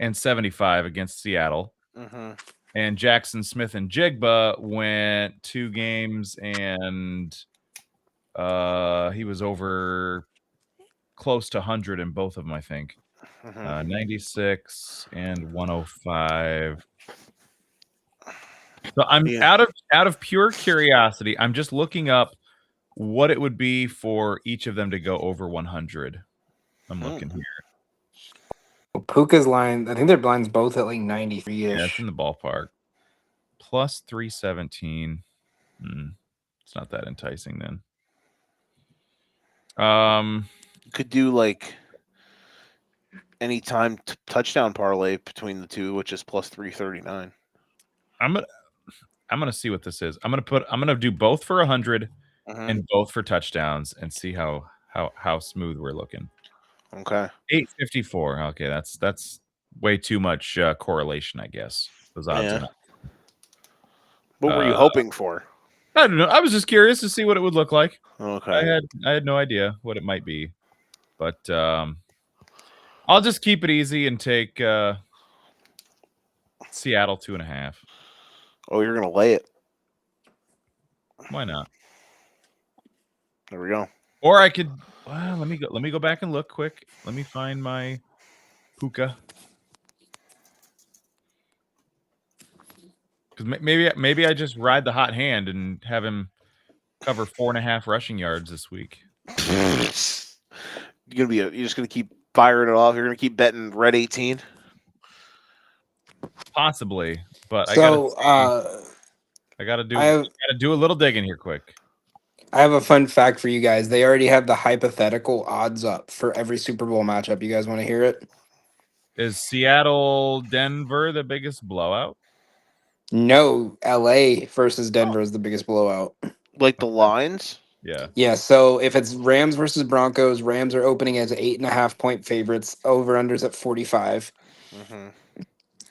Speaker 2: and 75 against Seattle.
Speaker 1: Mm-hmm.
Speaker 2: And Jackson Smith and Jigba went 2 games, and he was over close to 100 in both of them, I think. 96 and 105. So I'm out of pure curiosity. I'm just looking up what it would be for each of them to go over 100. I'm looking here.
Speaker 3: Well, Puka's line, I think their line's both at like 93-ish.
Speaker 2: Yeah, it's in the ballpark. Plus 317. It's not that enticing then.
Speaker 1: You could do like anytime touchdown parlay between the two, which is plus 339.
Speaker 2: I'm gonna see what this is. I'm gonna do both for 100 and both for touchdowns and see how smooth we're looking.
Speaker 1: Okay.
Speaker 2: 854. Okay, that's way too much correlation, I guess. Those odds are not.
Speaker 1: What were you hoping for?
Speaker 2: I don't know. I was just curious to see what it would look like.
Speaker 1: Okay.
Speaker 2: I had no idea what it might be, but I'll just keep it easy and take Seattle 2.5.
Speaker 1: Oh, you're gonna lay it.
Speaker 2: Why not?
Speaker 1: There we go.
Speaker 2: Or I could. Let me go back and look quick. Let me find my Puka. Because maybe I just ride the hot hand and have him cover 4.5 rushing yards this week.
Speaker 1: You're just gonna keep firing it off. You're gonna keep betting red 18.
Speaker 2: Possibly, but
Speaker 3: So
Speaker 2: I gotta do a little digging here quick.
Speaker 3: I have a fun fact for you guys. They already have the hypothetical odds up for every Super Bowl matchup. You guys want to hear it?
Speaker 2: Is Seattle Denver the biggest blowout?
Speaker 3: No, LA versus Denver is the biggest blowout.
Speaker 1: Like the lines?
Speaker 2: Yeah.
Speaker 3: Yeah, so if it's Rams versus Broncos, Rams are opening as 8.5-point favorites. Over-unders at 45.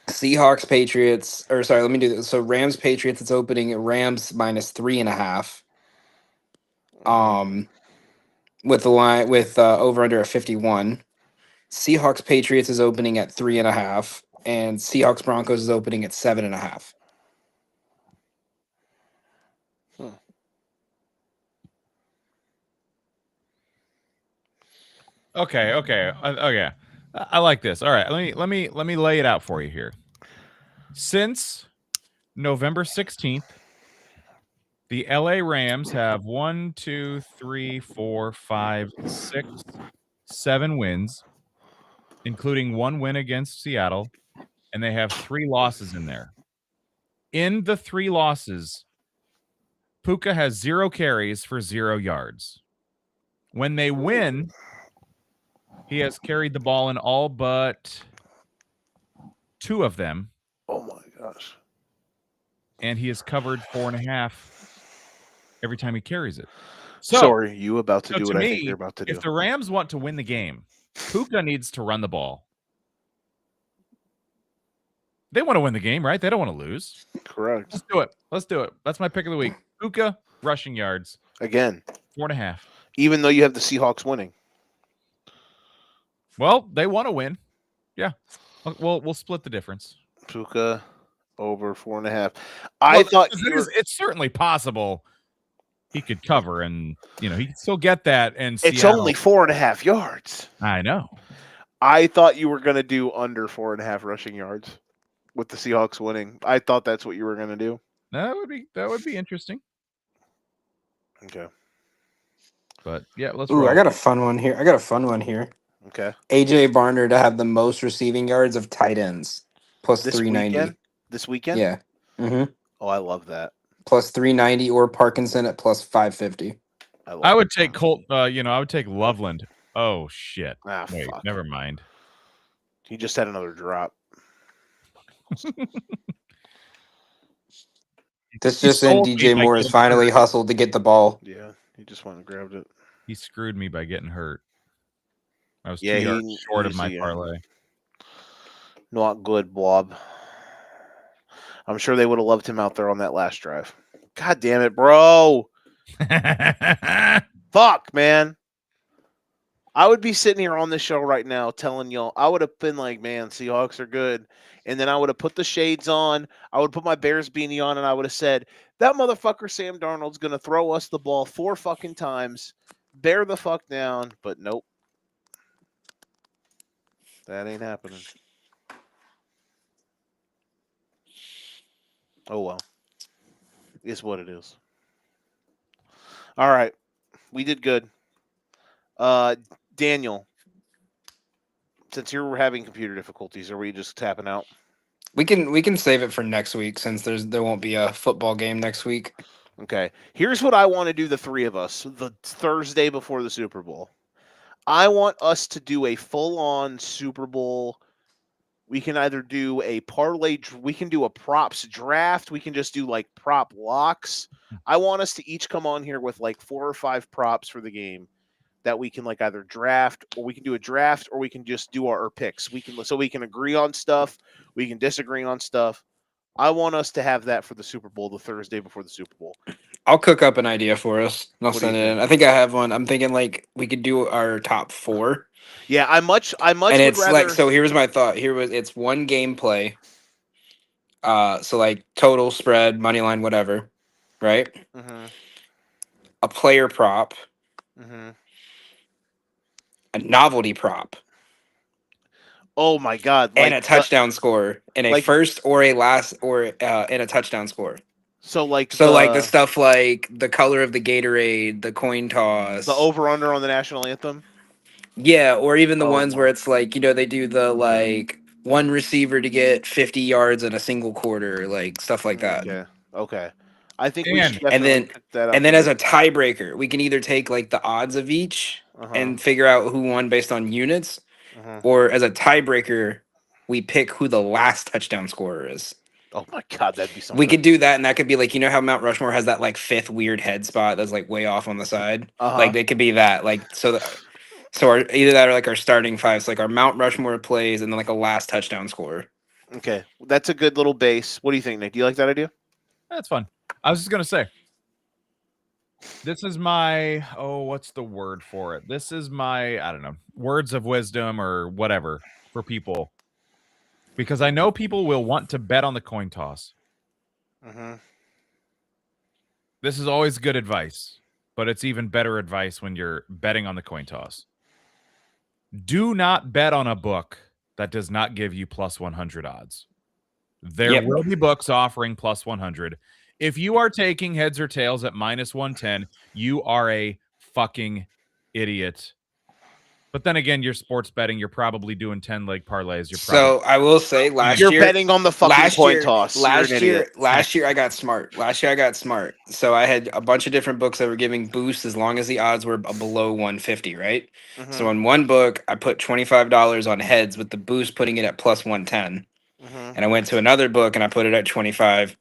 Speaker 3: Seahawks Patriots, or sorry, let me do this. So Rams Patriots, it's opening at Rams minus 3.5. With the line with over-under at 51. Seahawks Patriots is opening at 3.5, and Seahawks Broncos is opening at 7.5.
Speaker 2: Okay. I like this. All right, let me lay it out for you here. Since November 16th, the LA Rams have 1, 2, 3, 4, 5, 6, 7 wins, including 1 win against Seattle, and they have 3 losses in there. In the 3 losses, Puka has 0 carries for 0 yards. When they win, he has carried the ball in all but 2 of them.
Speaker 1: Oh my gosh.
Speaker 2: And he has covered 4.5 every time he carries it. So
Speaker 1: are you about to do what I think you're about to do?
Speaker 2: If the Rams want to win the game, Puka needs to run the ball. They want to win the game, right? They don't want to lose.
Speaker 1: Correct.
Speaker 2: Let's do it. That's my pick of the week. Puka rushing yards.
Speaker 1: Again.
Speaker 2: 4.5.
Speaker 1: Even though you have the Seahawks winning.
Speaker 2: Well, they want to win. Yeah. We'll split the difference.
Speaker 1: Puka over 4.5. I thought
Speaker 2: it's certainly possible he could cover, and he can still get that. And
Speaker 1: it's only 4.5 yards.
Speaker 2: I know.
Speaker 1: I thought you were going to do under 4.5 rushing yards with the Seahawks winning. I thought that's what you were going to do.
Speaker 2: That would be interesting.
Speaker 1: Okay.
Speaker 2: But yeah, let's.
Speaker 3: I got a fun one here.
Speaker 1: Okay.
Speaker 3: AJ Barner to have the most receiving yards of tight ends, plus 390.
Speaker 1: This weekend?
Speaker 3: Yeah.
Speaker 1: Oh, I love that.
Speaker 3: Plus 390 or Parkinson at plus 550.
Speaker 2: I would take Colt. I would take Loveland. Oh shit! Wait,
Speaker 1: fuck.
Speaker 2: never mind.
Speaker 1: He just had another drop.
Speaker 3: This just in: DJ Moore has finally hustled to get the ball.
Speaker 1: Yeah, he just went and grabbed it.
Speaker 2: He screwed me by getting hurt. I was 2
Speaker 1: 2
Speaker 2: yards short of my parlay.
Speaker 1: Not good, Blob. I'm sure they would have loved him out there on that last drive. God damn it, bro. Fuck, man. I would be sitting here on this show right now telling y'all, I would have been like, man, Seahawks are good. And then I would have put the shades on. I would put my Bears beanie on, and I would have said, that motherfucker Sam Darnold's going to throw us the ball 4 fucking times. Bear the fuck down. But nope. That ain't happening. Oh, well. It's what it is. All right. We did good. Daniel, since you're having computer difficulties, are we just tapping out?
Speaker 3: We can save it for next week since there won't be a football game next week.
Speaker 1: Okay. Here's what I want to do, the three of us, the Thursday before the Super Bowl. I want us to do a full-on Super Bowl. We can either do a parlay, we can do a props draft, we can just do like prop locks. I want us to each come on here with like 4 or 5 props for the game that we can like either draft, or we can do a draft, or we can just do our picks. We can agree on stuff, we can disagree on stuff. I want us to have that for the Super Bowl, the Thursday before the Super Bowl.
Speaker 3: I'll cook up an idea for us and I'll
Speaker 1: What do you
Speaker 3: send it in.
Speaker 1: think?
Speaker 3: I think I have one. I'm thinking like we could do our top 4.
Speaker 1: Yeah, I much
Speaker 3: And
Speaker 1: would
Speaker 3: it's
Speaker 1: rather.
Speaker 3: like, so here's my thought. It's one game play. So like total spread, money line, whatever, right?
Speaker 1: Mm-hmm.
Speaker 3: A player prop,
Speaker 1: Mm-hmm.
Speaker 3: a novelty prop,
Speaker 1: Oh my God!
Speaker 3: and a touchdown score, and a
Speaker 1: like-
Speaker 3: first or a last or and a touchdown score.
Speaker 1: So like
Speaker 3: the stuff like the color of the Gatorade, the coin toss,
Speaker 1: the over/under on the national anthem.
Speaker 3: yeah, or even the
Speaker 1: Oh
Speaker 3: ones
Speaker 1: my-
Speaker 3: where it's like, they do the like one receiver to get 50 yards in a single quarter, like stuff like that.
Speaker 1: Okay. I think we should
Speaker 2: And
Speaker 1: definitely pick that up.
Speaker 3: And then as a tiebreaker, we can either take like the odds of each and figure out who won based on units, or as a tiebreaker, we pick who the last touchdown scorer is.
Speaker 1: Oh my God, that'd be something.
Speaker 3: We could do that, and that could be like, how Mount Rushmore has that like 5th weird head spot that's like way off on the side. Like they could be that, like so either that or like our starting 5, so like our Mount Rushmore plays, and then like a last touchdown scorer.
Speaker 1: Okay, that's a good little base. What do you think, Nick? Do you like that idea?
Speaker 2: That's fun. I was just gonna say, this is my what's the word for it? This is my, I don't know, words of wisdom or whatever for people, because I know people will want to bet on the coin toss. This is always good advice, but it's even better advice when you're betting on the coin toss. Do not bet on a book that does not give you plus 100 odds. There will be books offering plus 100. If you are taking heads or tails at minus 110, you are a fucking idiot. But then again, you're sports betting. You're probably doing 10-leg parlays.
Speaker 3: So I will say,
Speaker 1: you're betting on the fucking coin toss.
Speaker 3: Last year I got smart. So I had a bunch of different books that were giving boosts as long as the odds were below 150, right? So in one book, I put $25 on heads with the boost putting it at plus 110. And I went to another book and I put it at 25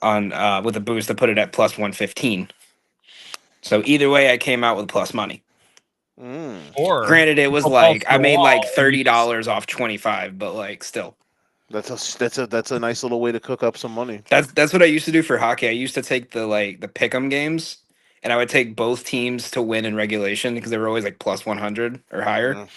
Speaker 3: on with a boost to put it at plus 115. So either way, I came out with plus money.
Speaker 2: Or
Speaker 3: granted, it was like I made like $30 off 25, but like still,
Speaker 1: that's a nice little way to cook up some money.
Speaker 3: That's what I used to do for hockey. I used to take the pick'em games, and I would take both teams to win in regulation because they were always like plus 100 or higher,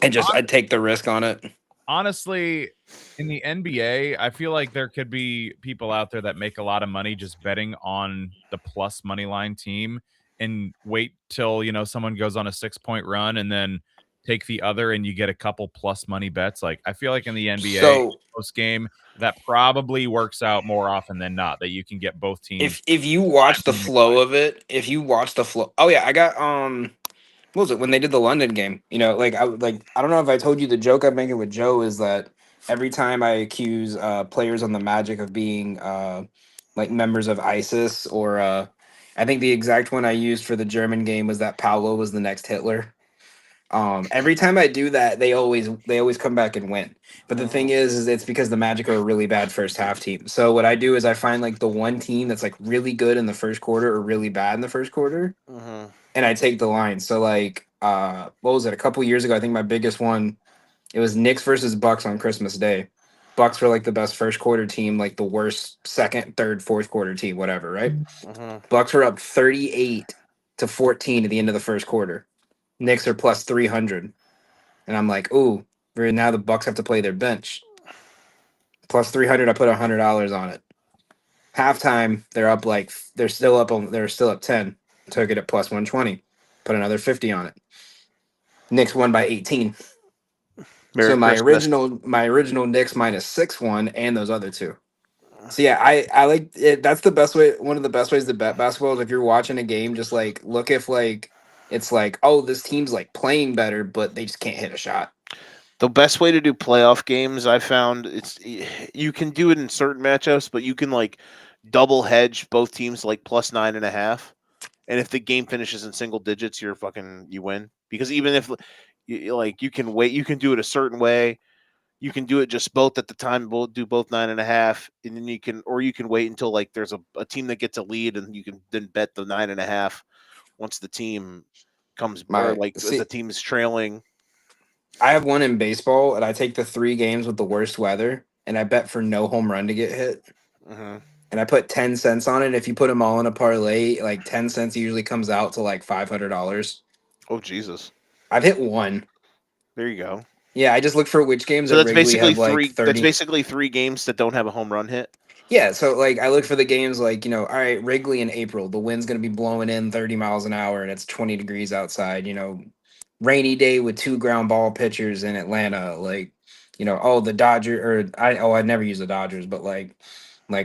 Speaker 3: and I'd take the risk on it.
Speaker 2: Honestly, in the NBA, I feel like there could be people out there that make a lot of money just betting on the plus money line team and wait till, someone goes on a 6-point run and then take the other and you get a couple plus money bets. Like, I feel like in the NBA post game, that probably works out more often than not, that you can get both teams.
Speaker 3: If you watch the flow of it, oh yeah, I got what was it when they did the London game? I don't know if I told you the joke I'm making with Joe is that every time I accuse players on the Magic of being like members of ISIS, or I think the exact one I used for the German game was that Paolo was the next Hitler. Every time I do that, they always come back and win. But the thing is it's because the Magic are a really bad first half team. So what I do is I find like the one team that's like really good in the first quarter or really bad in the first quarter, and I take the line. So like, what was it? A couple years ago, I think my biggest one, it was Knicks versus Bucks on Christmas Day. Bucks were like the best first quarter team, like the worst second, third, fourth quarter team, whatever, right? Bucks were up 38-14 at the end of the first quarter. Knicks are plus 300. And I'm like, ooh, now the Bucks have to play their bench. Plus 300, I put $100 on it. Halftime, they're still up 10. Took it at plus 120. Put another 50 on it. Knicks won by 18. So my original Knicks minus 6 won, and those other two. So yeah, I like it. That's the best way. One of the best ways to bet basketball is if you're watching a game, just like look if like it's like, oh, this team's like playing better, but they just can't hit a shot.
Speaker 1: The best way to do playoff games, I found, you can do it in certain matchups, but you can like double hedge both teams like plus 9.5. And if the game finishes in single digits, you win. Because even if you can wait, you can do it a certain way. You can do it just both at the time. We'll do both 9.5, and then you can wait until like there's a team that gets a lead, and you can then bet the 9.5 once the team comes or like as the team is trailing.
Speaker 3: I have one in baseball, and I take the 3 games with the worst weather, and I bet for no home run to get hit.
Speaker 1: Mm-hmm.
Speaker 3: And I put 10 cents on it. If you put them all in a parlay, like 10 cents usually comes out to like $500.
Speaker 1: Oh Jesus!
Speaker 3: I've hit one.
Speaker 1: There you go.
Speaker 3: Yeah, I just look for which games
Speaker 1: So
Speaker 3: at
Speaker 1: that's
Speaker 3: Wrigley
Speaker 1: basically
Speaker 3: have like
Speaker 1: 3.
Speaker 3: 30.
Speaker 1: That's basically 3 games that don't have a home run hit.
Speaker 3: Yeah, so like I look for the games like, all right, Wrigley in April, the wind's going to be blowing in 30 miles an hour and it's 20 degrees outside, rainy day with 2 ground ball pitchers in Atlanta, like, oh, the Dodgers I'd never use the Dodgers, but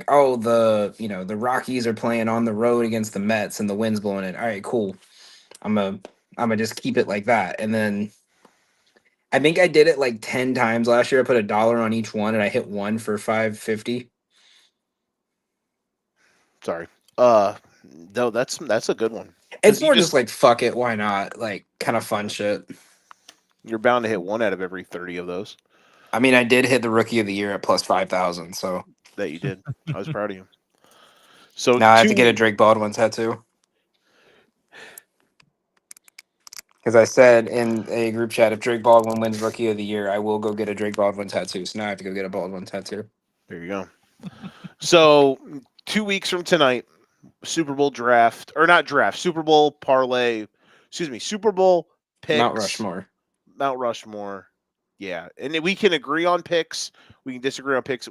Speaker 3: oh, the Rockies are playing on the road against the Mets and the wind's blowing in. All right, cool. I'm gonna just keep it like that. And then I think I did it like 10 times last year. I put $1 on each one and I hit one for $5.50.
Speaker 1: Sorry. No, that's a good one.
Speaker 3: It's more just like fuck it, why not? Like kind of fun shit.
Speaker 1: You're bound to hit 1 out of every 30 of those.
Speaker 3: I mean, I did hit the rookie of the year at plus 5,000. So
Speaker 1: that you did. I was proud of you. So
Speaker 3: now I have to get a Drake Baldwin tattoo. Because I said in a group chat, if Drake Baldwin wins Rookie of the Year, I will go get a Drake Baldwin tattoo. So now I have to go get a Baldwin tattoo.
Speaker 1: There you go. So 2 weeks from tonight, Super Bowl draft, or not draft, Super Bowl parlay, Super Bowl picks. Mount Rushmore. Yeah. And we can agree on picks. We can disagree on picks.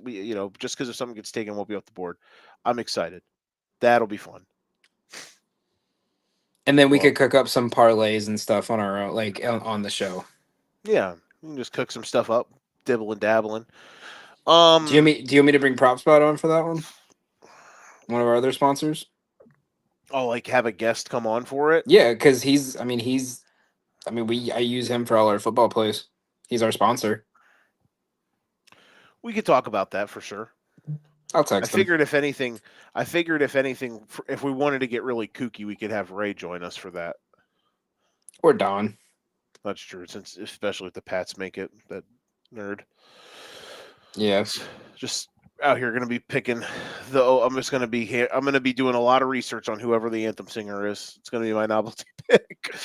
Speaker 1: Just because if something gets taken, won't be off the board. I'm excited. That'll be fun.
Speaker 3: And then we could cook up some parlays and stuff on our own, like on the show.
Speaker 1: Yeah, we can just cook some stuff up, dibble and dabbling.
Speaker 3: Do you want me to bring PropSpot on for that one? One of our other sponsors.
Speaker 1: Oh, like have a guest come on for it?
Speaker 3: Yeah, because I use him for all our football plays. He's our sponsor.
Speaker 1: We could talk about that for sure.
Speaker 3: I'll text him.
Speaker 1: I figured if anything, if we wanted to get really kooky, we could have Ray join us for that.
Speaker 3: Or Don.
Speaker 1: That's true, especially if the Pats make it, that nerd.
Speaker 3: Yeah.
Speaker 1: Just out here going to be picking I'm going to be doing a lot of research on whoever the anthem singer is. It's going to be my novelty pick.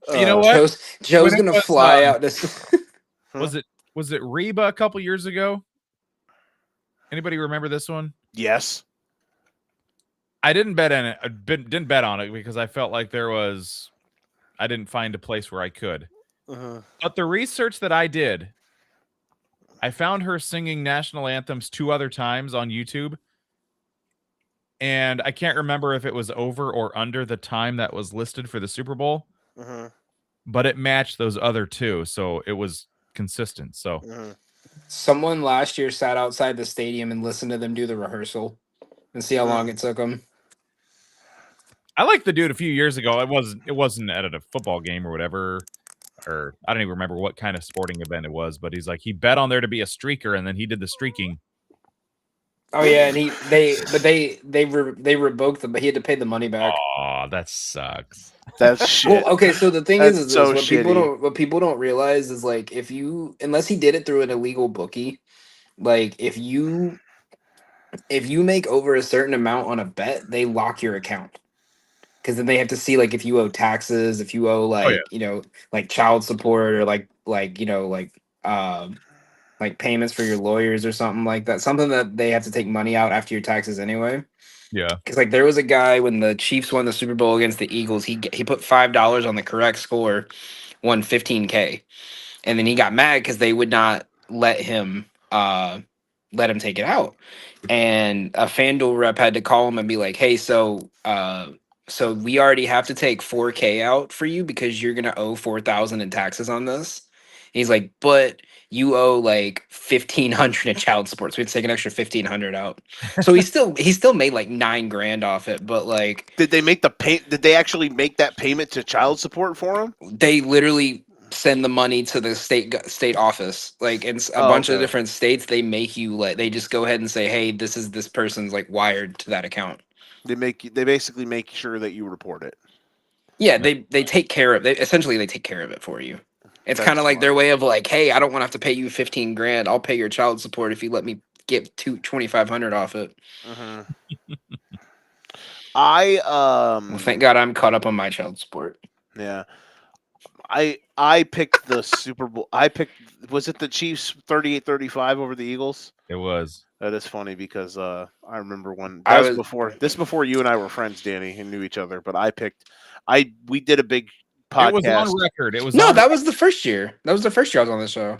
Speaker 2: You know what?
Speaker 3: Joe's going to fly out this.
Speaker 2: Was it Reba a couple years ago? Anybody remember this one?
Speaker 1: Yes.
Speaker 2: I didn't bet on it. Didn't bet on it because I felt like I didn't find a place where I could.
Speaker 1: Uh-huh.
Speaker 2: But the research that I did, I found her singing national anthems 2 other times on YouTube. And I can't remember if it was over or under the time that was listed for the Super Bowl.
Speaker 1: Uh-huh.
Speaker 2: But it matched those other 2. So it was consistent. So
Speaker 3: someone last year sat outside the stadium and listened to them do the rehearsal and see how long it took them.
Speaker 2: I liked the dude a few years ago. It wasn't at a football game or whatever, or I don't even remember what kind of sporting event it was, but he's like, he bet on there to be a streaker and then he did the streaking.
Speaker 3: Oh yeah, and they revoked them, but he had to pay the money back.
Speaker 2: Oh, that sucks.
Speaker 1: That's shit.
Speaker 3: Well, okay, so the thing is
Speaker 1: so
Speaker 3: what people don't realize is like unless he did it through an illegal bookie, like if you make over a certain amount on a bet, they lock your account. Because then they have to see like if you owe taxes, if you owe like child support or like payments for your lawyers or something like that. Something that they have to take money out after your taxes anyway.
Speaker 2: Yeah.
Speaker 3: Because like there was a guy when the Chiefs won the Super Bowl against the Eagles, he put $5 on the correct score, won $15K, and then he got mad because they would not let him take it out. And a FanDuel rep had to call him and be like, "Hey, so we already have to take $4K out for you because you're gonna owe $4,000 in taxes on this." And he's like, "But you owe like 1,500 in child support. So we had to take an extra 1,500 out. So he still made like $9,000 off it, but like
Speaker 1: Did they make the pay? Did they actually make that payment to child support for him?
Speaker 3: they literally send the money to the state office. Like in a bunch of different states, they make you like they just go ahead and say, hey, this person's like wired to that account.
Speaker 1: They basically make sure that you report it.
Speaker 3: Yeah, they take care of it. Essentially, they take care of it for you. It's kind of like their way of like, hey, I don't want to have to pay you 15,000. I'll pay your child support if you let me get 2,500 off it.
Speaker 1: Mm-hmm.
Speaker 3: Well, thank God I'm caught up on my child support.
Speaker 1: Yeah. I picked the Super Bowl. Was it the Chiefs 38-35 over the Eagles?
Speaker 2: It was.
Speaker 1: That is funny because I remember when that was before you and I were friends, Danny, and knew each other. But we did a big podcast.
Speaker 2: It was on record. It was
Speaker 3: that was the first year. That was the first year I was on the show.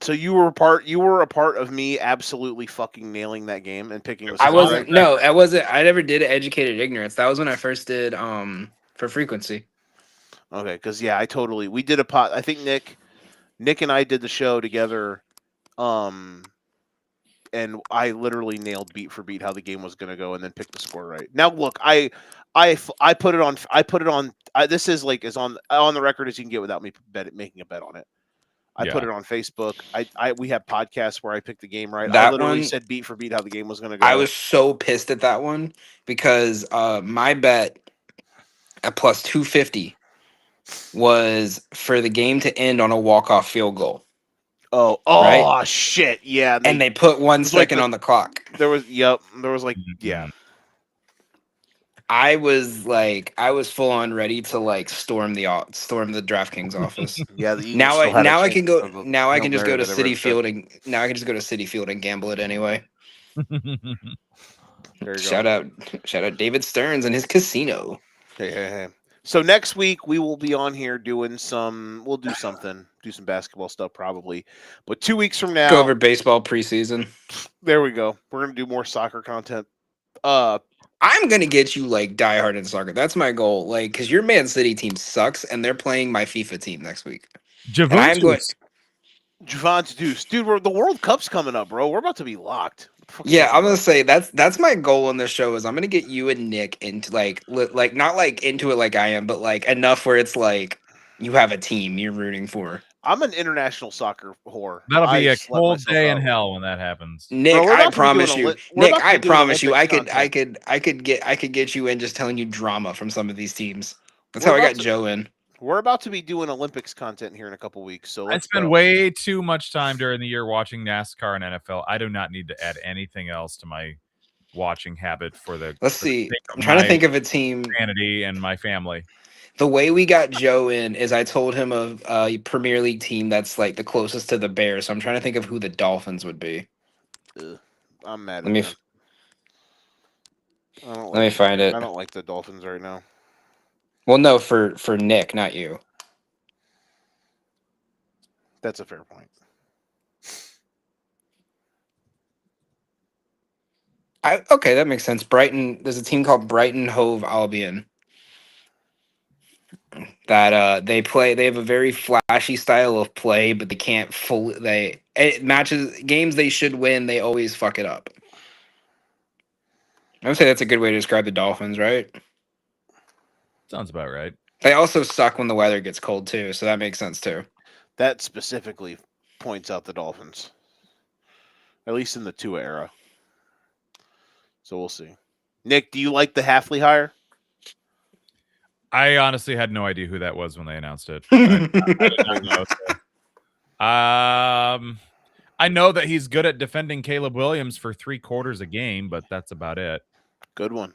Speaker 1: So you were a part of me absolutely fucking nailing that game and picking.
Speaker 3: I wasn't. No, I wasn't. I never did Educated Ignorance. That was when I first did for Frequency.
Speaker 1: Okay, because we did a pot. I think Nick and I did the show together, and I literally nailed beat for beat how the game was going to go, and then picked the score right. Now look, I put it on. This is on the record as you can get without me making a bet on it. I put it on Facebook. We have podcasts where I picked the game right. I literally said beat for beat how the game was going to go.
Speaker 3: I was so pissed at that one because my bet at plus 250 was for the game to end on a walk-off field goal.
Speaker 1: Oh,
Speaker 3: right?
Speaker 1: Shit. Yeah.
Speaker 3: And they put 1 second on the clock.
Speaker 1: There was yeah.
Speaker 3: I was full on ready to like storm the DraftKings office.
Speaker 1: Yeah,
Speaker 3: now I can just go to Citi Field and gamble it anyway. Shout out David Stearns and his casino.
Speaker 1: Hey. So next week we will be on here doing some basketball stuff probably. But 2 weeks from now,
Speaker 3: go over baseball preseason.
Speaker 1: There we go. We're gonna do more soccer content.
Speaker 3: I'm gonna get you like diehard in soccer. That's my goal. Like, because your Man City team sucks, and they're playing my FIFA team next week.
Speaker 2: Juventus,
Speaker 1: dude. The World Cup's coming up, bro. We're about to be locked.
Speaker 3: Yeah, I'm gonna say that's my goal on this show is I'm gonna get you and Nick into like not like into it like I am, but like enough where it's like you have a team you're rooting for.
Speaker 1: I'm an international soccer whore.
Speaker 2: That'll be a cold day in hell when that happens.
Speaker 3: Nick, I promise you. I could get you in just telling you drama from some of these teams. That's how I got Joe in.
Speaker 1: We're about to be doing Olympics content here in a couple weeks. So
Speaker 2: I spend way too much time during the year watching NASCAR and NFL. I do not need to add anything else to my watching habit for the.
Speaker 3: Let's see. I'm trying to think of a team.
Speaker 2: Sanity and my family.
Speaker 3: The way we got Joe in is I told him of a Premier League team that's like the closest to the Bears. So I'm trying to think of who the Dolphins would be.
Speaker 1: I'm mad.
Speaker 3: Let me find it.
Speaker 1: I don't like the Dolphins right now.
Speaker 3: Well, no, for Nick, not you.
Speaker 1: That's a fair point.
Speaker 3: Okay, that makes sense. Brighton. There's a team called Brighton Hove Albion. That they have a very flashy style of play, but they can't games they should win, they always fuck it up. I would say that's a good way to describe the Dolphins, right?
Speaker 2: Sounds about right.
Speaker 3: They also suck when the weather gets cold too, so that makes sense too.
Speaker 1: That specifically points out the Dolphins, at least in the Tua era. So we'll see. Nick, do you like the Halfley hire?
Speaker 2: I honestly had no idea who that was when they announced it. I didn't know. I know that he's good at defending Caleb Williams for 3/4 a game, but that's about it.
Speaker 1: Good one.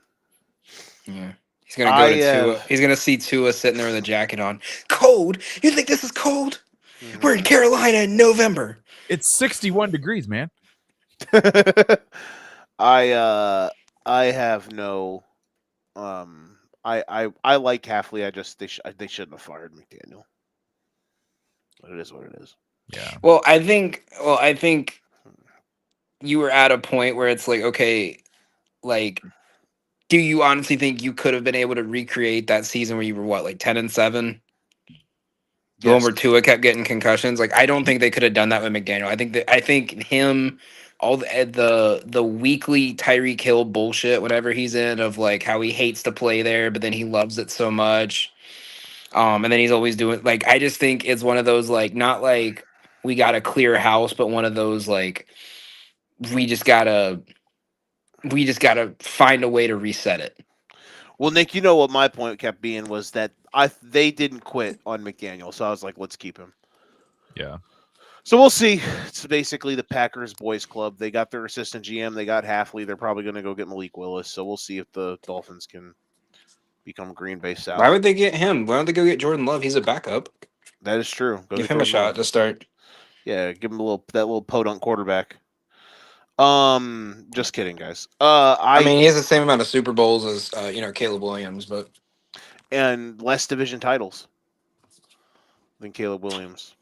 Speaker 3: Yeah. He's gonna go to Tua. He's gonna see Tua sitting there with a jacket on. Cold? You think this is cold? Mm-hmm. We're in Carolina in November.
Speaker 2: It's 61 degrees, man.
Speaker 1: I have no. I like Halfley. They shouldn't have fired McDaniel. But it is what it is.
Speaker 2: Yeah.
Speaker 3: Well, I think you were at a point where it's like, okay, like, do you honestly think you could have been able to recreate that season where you were 10-7? The one where Tua kept getting concussions. Like, I don't think they could have done that with McDaniel. I think him, all the weekly Tyreek Hill bullshit, whatever he's in, of like how he hates to play there, but then he loves it so much. And then he's always doing, like, I just think it's one of those, like, not like we got a clear house, but one of those like we just gotta find a way to reset it.
Speaker 1: Well, Nick, you know what my point kept being was that they didn't quit on McDaniel, so I was like, let's keep him.
Speaker 2: Yeah.
Speaker 1: So we'll see. It's basically the Packers boys club. They got their assistant GM. They got Halfley. They're probably going to go get Malik Willis. So we'll see if the Dolphins can become Green Bay South.
Speaker 3: Why would they get him? Why don't they go get Jordan Love? He's a backup.
Speaker 1: That is true.
Speaker 3: Give him a shot to start.
Speaker 1: Yeah, give him that little podunk quarterback. Just kidding, guys.
Speaker 3: I mean, he has the same amount of Super Bowls as Caleb Williams, but
Speaker 1: and less division titles than Caleb Williams.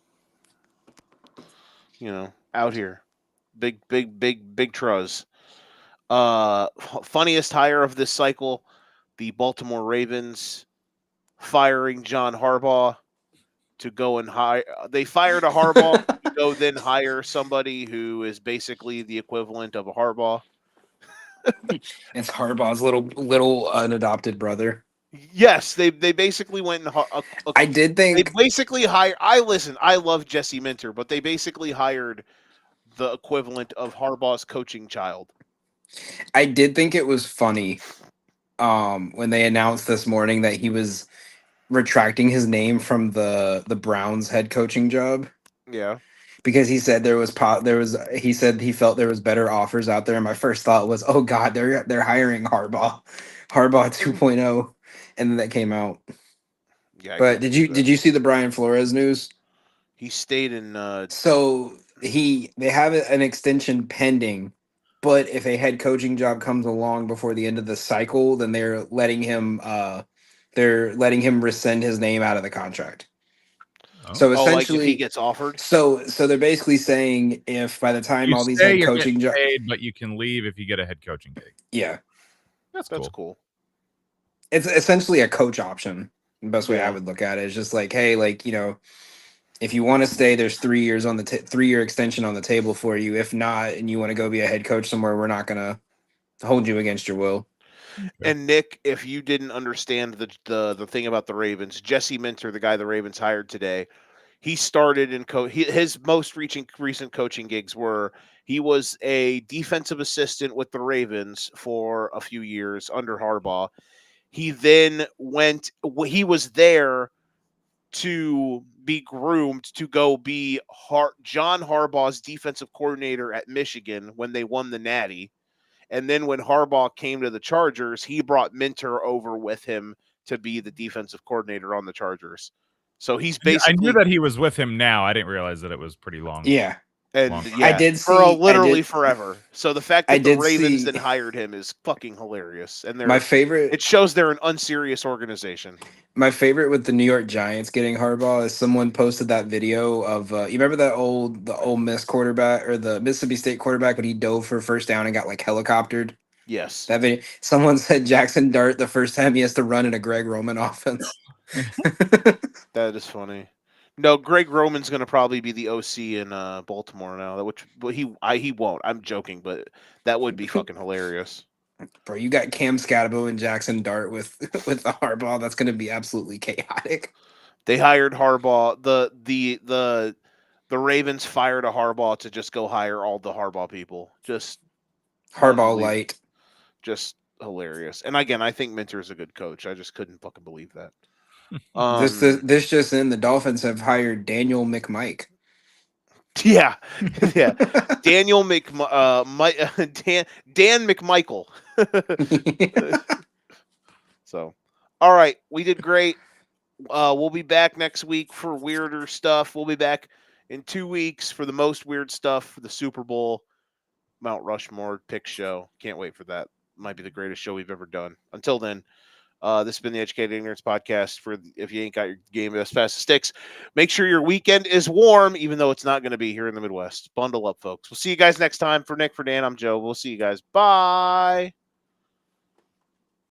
Speaker 1: Out here, big truz. Funniest hire of this cycle, the Baltimore Ravens firing John Harbaugh to go and hire. They fired a Harbaugh to go then hire somebody who is basically the equivalent of a Harbaugh.
Speaker 3: It's Harbaugh's little unadopted brother.
Speaker 1: Yes, they basically went and
Speaker 3: I did think
Speaker 1: they basically hired. I love Jesse Minter, but they basically hired the equivalent of Harbaugh's coaching child.
Speaker 3: I did think it was funny when they announced this morning that he was retracting his name from the Browns head coaching job.
Speaker 1: Yeah.
Speaker 3: Because he said he said he felt there was better offers out there, and my first thought was, oh God, they're hiring Harbaugh 2.0, and then that came out. Yeah. But did you see the Brian Flores news?
Speaker 1: He stayed in.
Speaker 3: So they have an extension pending, but if a head coaching job comes along before the end of the cycle, then they're letting him rescind his name out of the contract.
Speaker 2: Oh.
Speaker 3: So essentially,
Speaker 1: like if he gets offered.
Speaker 3: So they're basically saying if by the time all these head coaching jobs,
Speaker 2: but you can leave if you get a head coaching gig.
Speaker 3: Yeah,
Speaker 2: that's
Speaker 1: cool.
Speaker 3: It's essentially a coach option. The best way I would look at it is just like, hey, like if you want to stay, there's 3 years on the 3-year extension on the table for you. If not, and you want to go be a head coach somewhere, we're not gonna hold you against your will.
Speaker 1: And Nick, if you didn't understand the thing about the Ravens, Jesse Minter, the guy the Ravens hired today, he started in his most recent coaching gigs were he was a defensive assistant with the Ravens for a few years under Harbaugh. He then he was there to be groomed to go be John Harbaugh's defensive coordinator at Michigan when they won the Natty. And then when Harbaugh came to the Chargers, he brought Minter over with him to be the defensive coordinator on the Chargers. So he's basically.
Speaker 2: I knew that he was with him now. I didn't realize that it was pretty long.
Speaker 3: Yeah.
Speaker 1: And
Speaker 3: I did
Speaker 1: see forever. So the fact that the Ravens then hired him is fucking hilarious. And
Speaker 3: my favorite.
Speaker 1: It shows they're an unserious organization.
Speaker 3: My favorite with the New York Giants getting Harbaugh is someone posted that video of you remember the Ole Miss quarterback or the Mississippi State quarterback when he dove for first down and got like helicoptered.
Speaker 1: Yes.
Speaker 3: That video. Someone said Jackson Dart the first time he has to run in a Greg Roman offense.
Speaker 1: That is funny. No, Greg Roman's going to probably be the OC in Baltimore now. He won't. I'm joking, but that would be fucking hilarious.
Speaker 3: Bro, you got Cam Scatabo and Jackson Dart with the Harbaugh. That's going to be absolutely chaotic.
Speaker 1: They hired Harbaugh. The Ravens fired a Harbaugh to just go hire all the Harbaugh people. Just
Speaker 3: Harbaugh light.
Speaker 1: Just hilarious. And again, I think Minter is a good coach. I just couldn't fucking believe that.
Speaker 3: This just in, the Dolphins have hired Daniel McMike.
Speaker 1: Yeah. Daniel Dan McMichael. So, all right, we did great. We'll be back next week for weirder stuff. We'll be back in 2 weeks for the most weird stuff for the Super Bowl Mount Rushmore pick show. Can't wait for that. Might be the greatest show we've ever done. Until then, this has been the Educated Ignorance Podcast. For if you ain't got your game as fast as sticks, make sure your weekend is warm, even though it's not going to be here in the Midwest. Bundle up, folks. We'll see you guys next time. For Nick, for Dan, I'm Joe. We'll see you guys. Bye.